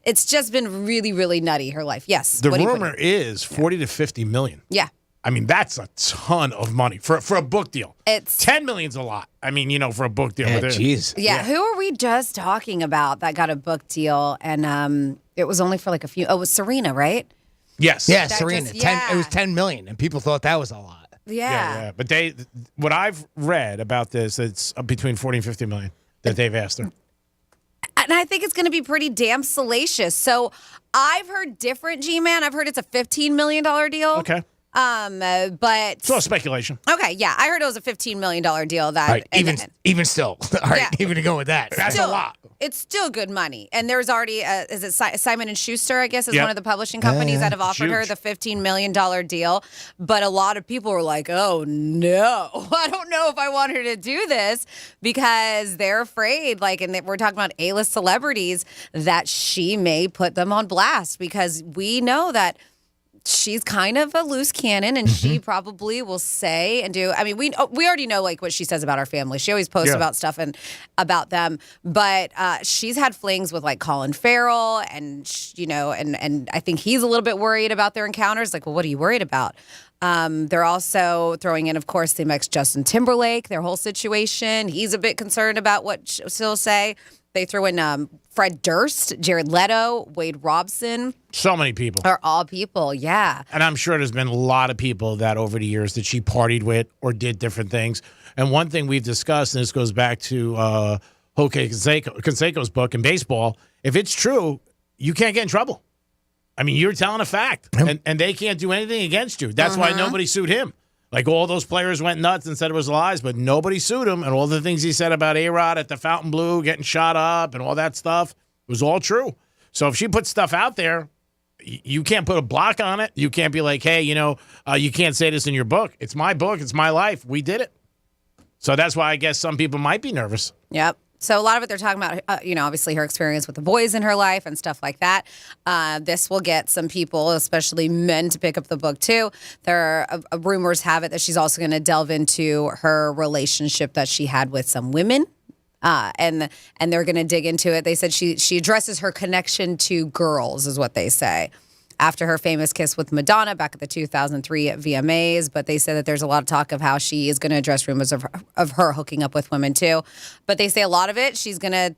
it's just been really, really nutty, her life. Yes.
The rumor is 40 to 50 million.
Yeah.
I mean, that's a ton of money for a book deal.
It's
10 million's a lot. I mean, for a book deal.
Yeah,
But
jeez.
Yeah, who are we just talking about that got a book deal? And it was only for like a few. Oh, it was Serena, right?
Yes.
Yeah,
That
Serena.
just-
10. It was 10 million, and people thought that was a lot.
Yeah.
But what I've read about this, it's between 40 and 50 million that they've asked her.
And I think it's going to be pretty damn salacious. So I've heard different, G-Man. I've heard it's a $15 million deal.
Okay.
But
It's all speculation.
okay, yeah, I heard it was a $15 million deal. That
All right,
and
even still. All right,
Yeah.
even to go with that.
That's a lot.
It's still good money. And there's already, is it Simon & Schuster, I guess, is
Yep.
one of the publishing companies that have offered her
Huge.
the $15 million deal. But a lot of people were like, oh, no, I don't know if I want her to do this, because they're afraid, and we're talking about A-list celebrities, that she may put them on blast, because we know that she's kind of a loose cannon, and she probably will say and do. I mean, we already know what she says about our family. She always posts about stuff and about them. But she's had flings with Colin Farrell, and and I think he's a little bit worried about their encounters. Well, what are you worried about? They're also throwing in, of course, the ex Justin Timberlake, their whole situation. He's a bit concerned about what she'll say. They threw in Fred Durst, Jared Leto, Wade Robson.
So many people.
Are all people, yeah.
And I'm sure there's been a lot of people that over the years that she partied with or did different things. And one thing we've discussed, and this goes back to Jose Canseco's book in baseball, if it's true, you can't get in trouble. I mean, you're telling a fact, and they can't do anything against you. That's why nobody sued him. Like, all those players went nuts and said it was lies, but nobody sued him. And all the things he said about A-Rod at the Fontainebleau getting shot up and all that stuff was all true. So if she puts stuff out there, you can't put a block on it. You can't be like, hey, you can't say this in your book. It's my book. It's my life. We did it. So that's why I guess some people might be nervous.
Yep. So a lot of it they're talking about, obviously her experience with the boys in her life and stuff like that. This will get some people, especially men, to pick up the book too. There are rumors have it that she's also going to delve into her relationship that she had with some women. And they're going to dig into it. They said she addresses her connection to girls, is what they say, after her famous kiss with Madonna back at the 2003 VMAs. But they said that there's a lot of talk of how she is going to address rumors of her hooking up with women too. But they say a lot of it, she's gonna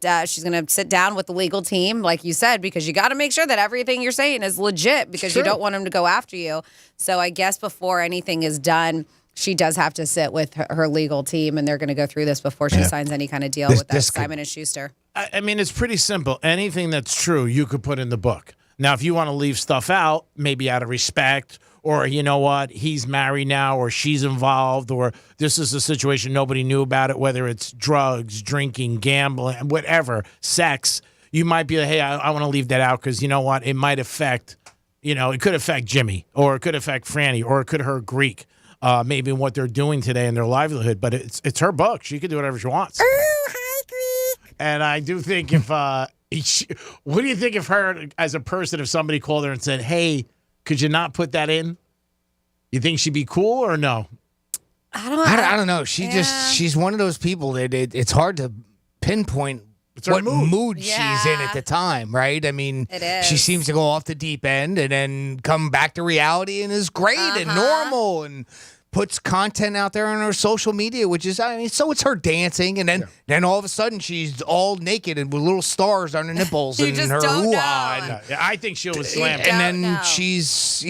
sit down with the legal team, like you said, because you got to make sure that everything you're saying is legit, because you don't want them to go after you. So I guess before anything is done, she does have to sit with her legal team, and they're going to go through this before she signs any kind of deal with that Simon & Schuster.
I mean, it's pretty simple. Anything that's true, you could put in the book. Now, if you want to leave stuff out, maybe out of respect, or you know what, he's married now, or she's involved, or this is a situation nobody knew about it, whether it's drugs, drinking, gambling, whatever, sex, you might be like, hey, I want to leave that out because you know what, it might affect, it could affect Jimmy, or it could affect Franny, or it could hurt Greek, maybe what they're doing today in their livelihood. But it's her book. She can do whatever she wants.
Oh, hi, Greek.
And I do think if... what do you think of her as a person if somebody called her and said, hey, could you not put that in? You think she'd be cool or no?
I don't know. She's one of those people that it's hard to pinpoint what mood she's in at the time, right? I mean,
It is.
she seems to go off the deep end and then come back to reality and is great and normal and puts content out there on her social media, which is, so it's her dancing, and then all of a sudden she's all naked and with little stars on her nipples and her hoo-ha.
I think she'll slam.
And then she's,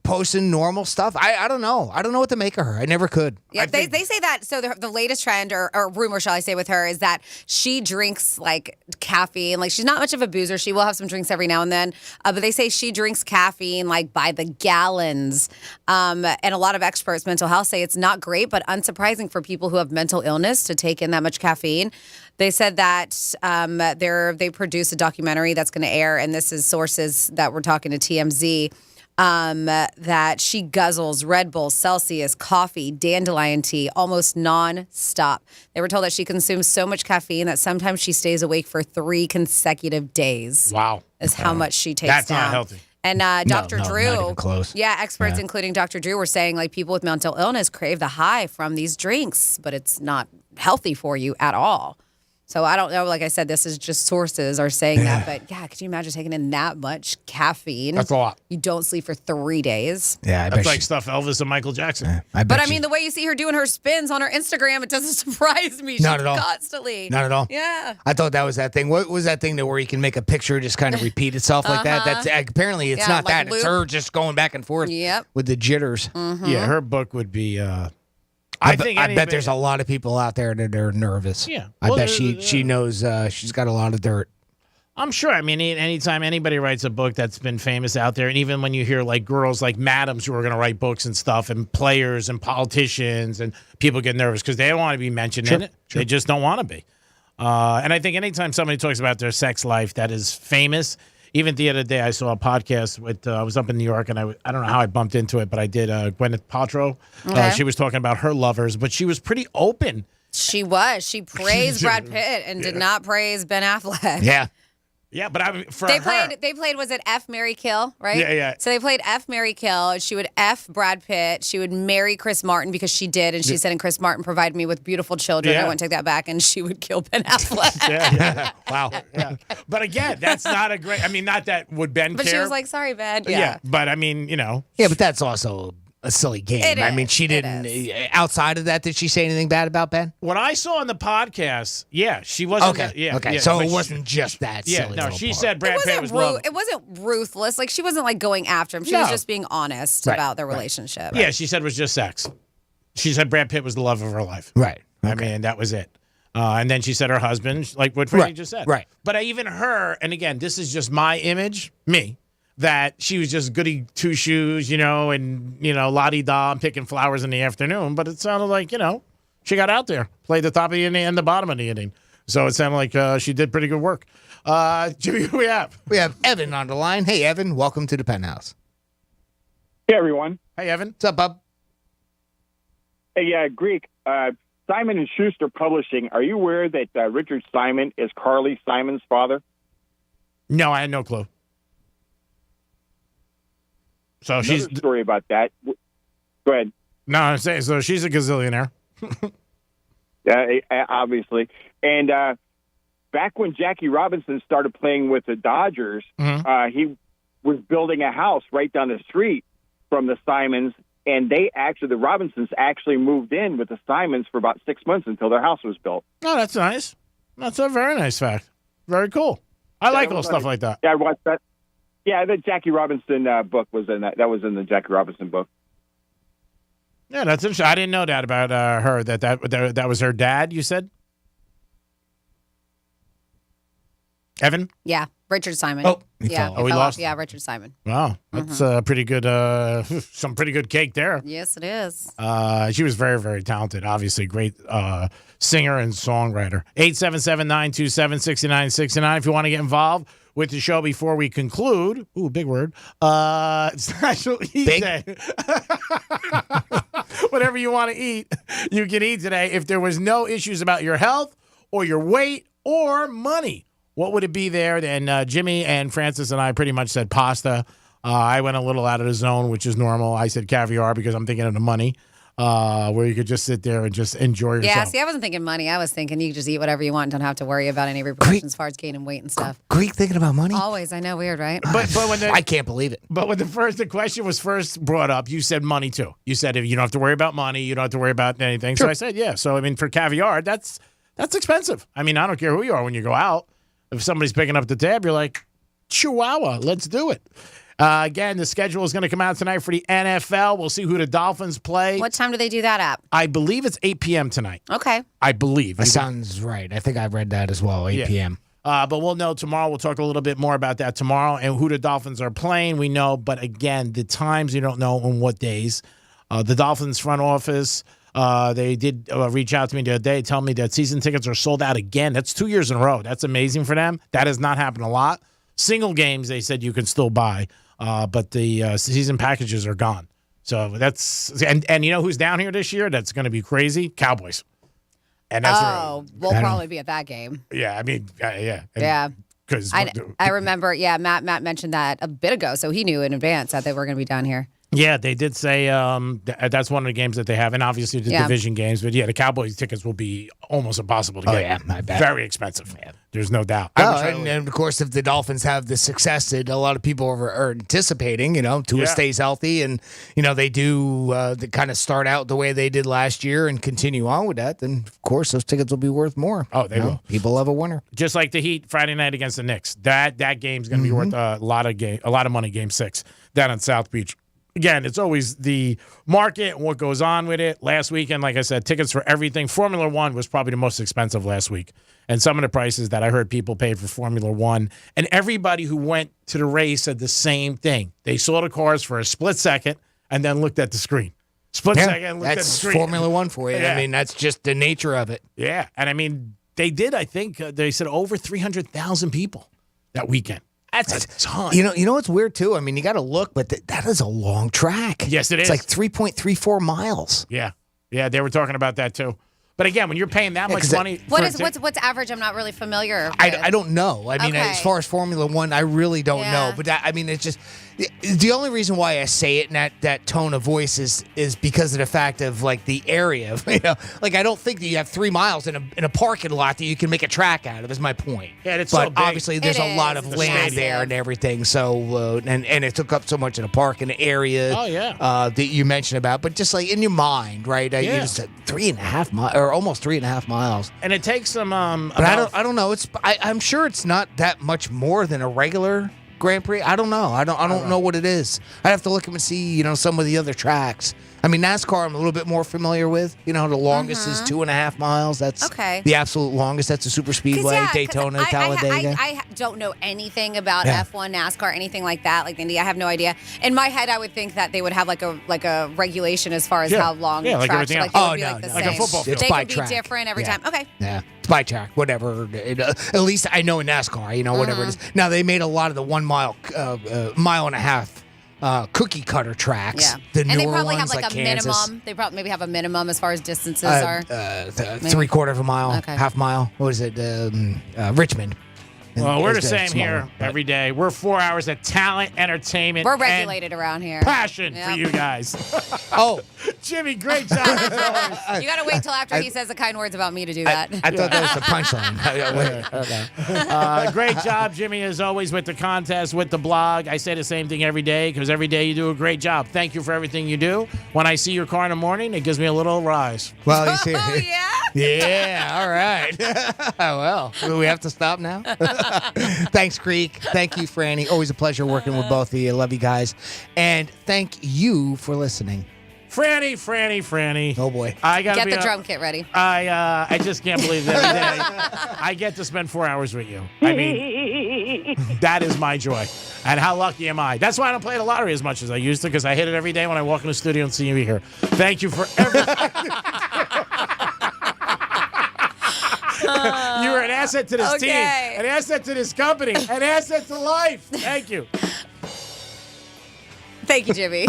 posting normal stuff. I don't know. I don't know what to make of her. I never could.
Yeah, they say that. So the latest trend or rumor, shall I say, with her is that she drinks like caffeine. Like, she's not much of a boozer. She will have some drinks every now and then. But they say she drinks caffeine like by the gallons. And a lot of experts, mental health, say it's not great, but unsurprising for people who have mental illness to take in that much caffeine. They said that they produce a documentary that's going to air, and this is sources that we're talking to TMZ, that she guzzles Red Bull, Celsius, coffee, dandelion tea, almost non-stop. They were told that she consumes so much caffeine that sometimes she stays awake for 3 consecutive days.
Wow.
Is how much she takes
That's
down.
not healthy.
And Dr. Drew,
not even close.
Yeah, experts including Dr. Drew were saying like people with mental illness crave the high from these drinks, but it's not healthy for you at all. So I don't know. Like I said, this is just sources are saying that. But yeah, could you imagine taking in that much caffeine?
That's a lot.
You don't sleep for 3 days.
Yeah,
that's like stuff Elvis and Michael Jackson.
But I mean, the way you see her doing her spins on her Instagram, it doesn't surprise me.
Not at all.
Constantly.
Not at all.
Yeah.
I thought that was that thing. What was that thing where you can make a picture just kind of repeat itself like that? That's apparently it's not
like
that. It's her just going back and forth with the jitters.
Yeah, her book would be.
I bet there's a lot of people out there that are nervous.
Yeah.
I
Well,
bet she knows she's got a lot of dirt.
I'm sure. I mean, anytime anybody writes a book that's been famous out there, and even when you hear like girls like Madams who are going to write books and stuff, and players and politicians, and people get nervous because they don't want to be mentioned in it. They just don't want to be. And I think anytime somebody talks about their sex life that is famous, even the other day I saw a podcast with, I was up in New York, and I don't know how I bumped into it, but I did Gwyneth Paltrow.
Okay.
She was talking about her lovers, but she was pretty open.
She was. She praised Brad Pitt and did not praise Ben Affleck.
Yeah.
Yeah, but
They played, was it F, Marry, Kill, right?
Yeah, yeah.
So they played F, Marry, Kill. She would F Brad Pitt. She would marry Chris Martin because she did. And she said, and Chris Martin provided me with beautiful children.
Yeah.
I wouldn't take that back. And she would kill Ben Affleck.
Yeah. Wow. Yeah. But again, that's not a great, I mean, not that would Ben
But
care.
she was like, sorry, Ben.
Yeah. But I mean,
Yeah, but that's also a silly game.
It
I
is.
mean, she didn't. Outside of that, did she say anything bad about Ben?
What I saw on the podcast, yeah, she wasn't.
Okay.
Yeah.
So
but
it wasn't just that.
Yeah.
silly
No,
little
she
part.
said Brad Pitt was love.
It wasn't ruthless. Like, she wasn't, like, going after him. She was
No.
just being honest
Right.
about their relationship.
Yeah, she said it was just sex. She said Brad Pitt was the love of her life.
Right.
I mean, that was it. And then she said her husband, like what Franny just said.
Right.
But even her, and again, this is just my image, me, that she was just goody two shoes, and, la-di-da, picking flowers in the afternoon. But it sounded like, she got out there, played the top of the inning and the bottom of the inning. So it sounded like she did pretty good work. Jimmy, who we have?
We have Evan on the line. Hey, Evan, welcome to the Penthouse.
Hey, everyone.
Hey, Evan.
What's up, bub?
Hey, Greek. Simon & Schuster Publishing. Are you aware that Richard Simon is Carly Simon's father?
No, I had no clue. So
Another story about that. Go ahead.
No, I'm saying, so she's a gazillionaire.
Obviously. And back when Jackie Robinson started playing with the Dodgers, he was building a house right down the street from the Simons. And the Robinsons actually moved in with the Simons for about 6 months until their house was built.
Oh, that's nice. That's a very nice fact. Very cool. I like little stuff like that.
Yeah, I watched that. Yeah, the Jackie Robinson book was in that. That was in the Jackie Robinson book.
Yeah, that's interesting. I didn't know that about her. That was her dad. You said, Evan.
Yeah, Richard Simon.
Oh,
he
fell
fell
lost.
off. Yeah, Richard Simon.
Wow, that's pretty good. Some pretty good cake there.
Yes, it is.
She was very, very talented. Obviously, great singer and songwriter. 877-927-6969. If you want to get involved with the show before we conclude, ooh, big word. It's National Eat Day. Whatever you want to eat, you can eat today. If there was no issues about your health or your weight or money, what would it be there? Then Jimmy and Francis and I pretty much said pasta. I went a little out of the zone, which is normal. I said caviar because I'm thinking of the money, where you could just sit there and just enjoy yourself.
Yeah, see, I wasn't thinking money. I was thinking you could just eat whatever you want and don't have to worry about any repercussions as far as gaining weight and stuff.
Greek thinking about money?
Always. I know, weird, right?
But when
I can't believe it.
But when the question was first brought up, you said money too. You said if you don't have to worry about money, you don't have to worry about anything.
Sure.
So I said, yeah. So I mean, for caviar, that's expensive. I mean, I don't care who you are when you go out. If somebody's picking up the tab, you're like, Chihuahua, let's do it. Again, the schedule is going to come out tonight for the NFL. We'll see who the Dolphins play.
What time do they do that at?
I believe it's 8 p.m. tonight.
Okay.
I believe.
That sounds right. I think I read that as well, 8 p.m.
But we'll know tomorrow. We'll talk a little bit more about that tomorrow and who the Dolphins are playing. We know, but again, the times you don't know on what days. The Dolphins front office, they did reach out to me the other day, tell me that season tickets are sold out again. That's 2 years in a row. That's amazing for them. That has not happened a lot. Single games, they said you can still buy, but the season packages are gone. So that's and you know who's down here this year? That's going to be crazy. Cowboys. And that's
we'll probably be at that game.
Yeah, I mean, yeah.
Yeah.
Because
I remember, Matt mentioned that a bit ago, so he knew in advance that they were going to be down here.
Yeah, they did say that's one of the games that they have, and obviously the division games. But yeah, the Cowboys tickets will be almost impossible to get.
Oh yeah, I bet.
Very expensive. Man. There's no doubt.
And of course, if the Dolphins have the success that a lot of people are anticipating, Tua stays healthy, and they do the kind of start out the way they did last year and continue on with that, then of course those tickets will be worth more.
Oh, they will.
People love a winner.
Just like the Heat Friday night against the Knicks. That game's going to be worth a lot of money. Game 6 down in South Beach. Again, it's always the market and what goes on with it. Last weekend, like I said, tickets for everything. Formula One was probably the most expensive last week. And some of the prices that I heard people paid for Formula One. And everybody who went to the race said the same thing. They saw the cars for a split second and then looked at the screen. Looked at the screen.
Formula One for you.
Yeah.
I mean, that's just the nature of it.
Yeah. And I mean, they did, I think, they said over 300,000 people that weekend. That's a ton.
You know what's weird too? I mean, you got to look, but that is a long track.
Yes, it is.
It's like 3.34 miles.
Yeah, they were talking about that too. But again, when you're paying that much money,
what's average? I'm not really familiar.
I don't know. I mean, as far as Formula One, I really don't know. But it's just The only reason why I say it in that tone of voice is because of the fact of like the area. Like I don't think that you have 3 miles in a parking lot that you can make a track out of. Is my point.
Yeah, it's
but
so big.
obviously there's a lot of land there and everything. So and it took up so much of the parking area.
Oh yeah.
That you mentioned about, but just like in your mind, right? You just said 3.5 miles or almost 3.5 miles.
And it takes some.
But I don't know. I'm sure it's not that much more than a regular Grand Prix. I don't know. I don't know what it is. I'd have to look up and see, some of the other tracks. I mean, NASCAR I'm a little bit more familiar with. The longest is 2.5 miles. That's the absolute longest. That's a super speedway, Daytona, Talladega.
I don't know anything about F1, NASCAR, anything like that. Like Indy, I have no idea. In my head, I would think that they would have like a regulation as far as how long
like
tracks.
everything else.
They would be like the
Like a
same.
football field.
It's
They
by
could
track.
be different every time. Okay.
Yeah, it's by track, whatever. At least I know in NASCAR, whatever it is. Now, they made a lot of the 1 mile, mile and a half cookie cutter tracks.
Yeah.
The
And
newer
they probably
ones,
have like a
Kansas.
minimum. They probably maybe have a minimum as far as distances are.
3/4 of a mile,
Okay.
half mile. What is it? Richmond.
Well, we're the
Is
same
smaller,
here
but-
every day. We're 4 hours of talent, entertainment.
We're
and
regulated around here.
passion for
Yep.
you guys.
Oh,
Jimmy, great job as always.
You got to wait till after he says the kind words about me to do that.
I thought that was the punchline. Okay.
Great job, Jimmy, as always, with the contest, with the blog. I say the same thing every day because every day you do a great job. Thank you for everything you do. When I see your car in the morning, it gives me a little rise.
Well, you see.
Oh, yeah?
Yeah, all right. Well, do we have to stop now? Thanks, Creek. Thank you, Franny. Always a pleasure working with both of you. Love you guys. And thank you for listening.
Franny.
Oh, boy.
I gotta
Get
be
the
hon-
drum kit ready.
I just can't believe that every day I get to spend 4 hours with you. I mean, that is my joy. And how lucky am I? That's why I don't play the lottery as much as I used to, because I hit it every day when I walk in the studio and see you here. Thank you for everything. You were an asset to this team, an asset to this company, an asset to life. Thank you.
Thank you, Jimmy.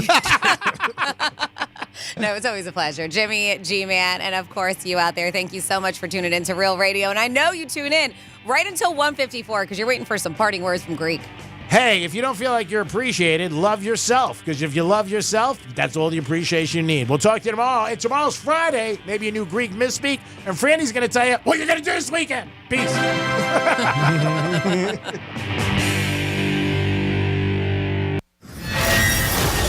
No, it's always a pleasure. Jimmy, G-Man, and of course you out there. Thank you so much for tuning in to Real Radio. And I know you tune in right until 1:54 because you're waiting for some parting words from Greek.
Hey, if you don't feel like you're appreciated, love yourself. Because if you love yourself, that's all the appreciation you need. We'll talk to you tomorrow. And tomorrow's Friday. Maybe a new Greek misspeak. And Franny's going to tell you what you're going to do this weekend. Peace.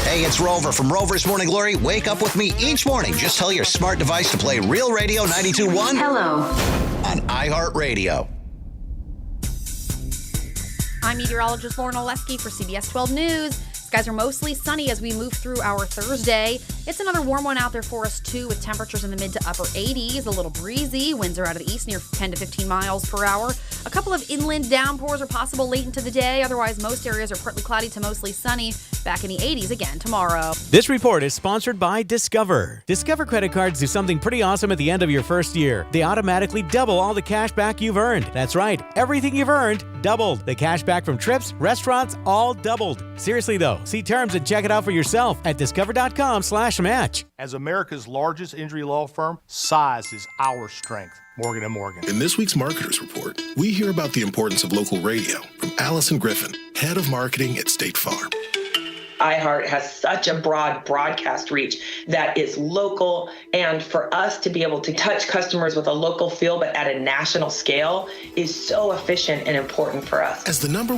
Hey, it's Rover from Rover's Morning Glory. Wake up with me each morning. Just tell your smart device to play Real Radio 92.1.
Hello.
On iHeartRadio.
I'm meteorologist Lauren Oleski for CBS 12 News. Skies are mostly sunny as we move through our Thursday. It's another warm one out there for us, too, with temperatures in the mid to upper 80s. A little breezy. Winds are out of the east near 10 to 15 miles per hour. A couple of inland downpours are possible late into the day. Otherwise, most areas are partly cloudy to mostly sunny. Back in the 80s again tomorrow.
This report is sponsored by Discover. Discover credit cards do something pretty awesome at the end of your first year. They automatically double all the cash back you've earned. That's right. Everything you've earned, doubled. The cash back from trips, restaurants, all doubled. Seriously, though, see terms and check it out for yourself at discover.com/match.
As America's largest injury law firm, size is our strength. Morgan & Morgan.
In this week's Marketers Report, we hear about the importance of local radio from Allison Griffin, head of marketing at State Farm.
iHeart has such a broad broadcast reach that is local, and for us to be able to touch customers with a local feel but at a national scale is so efficient and important for us.
As the number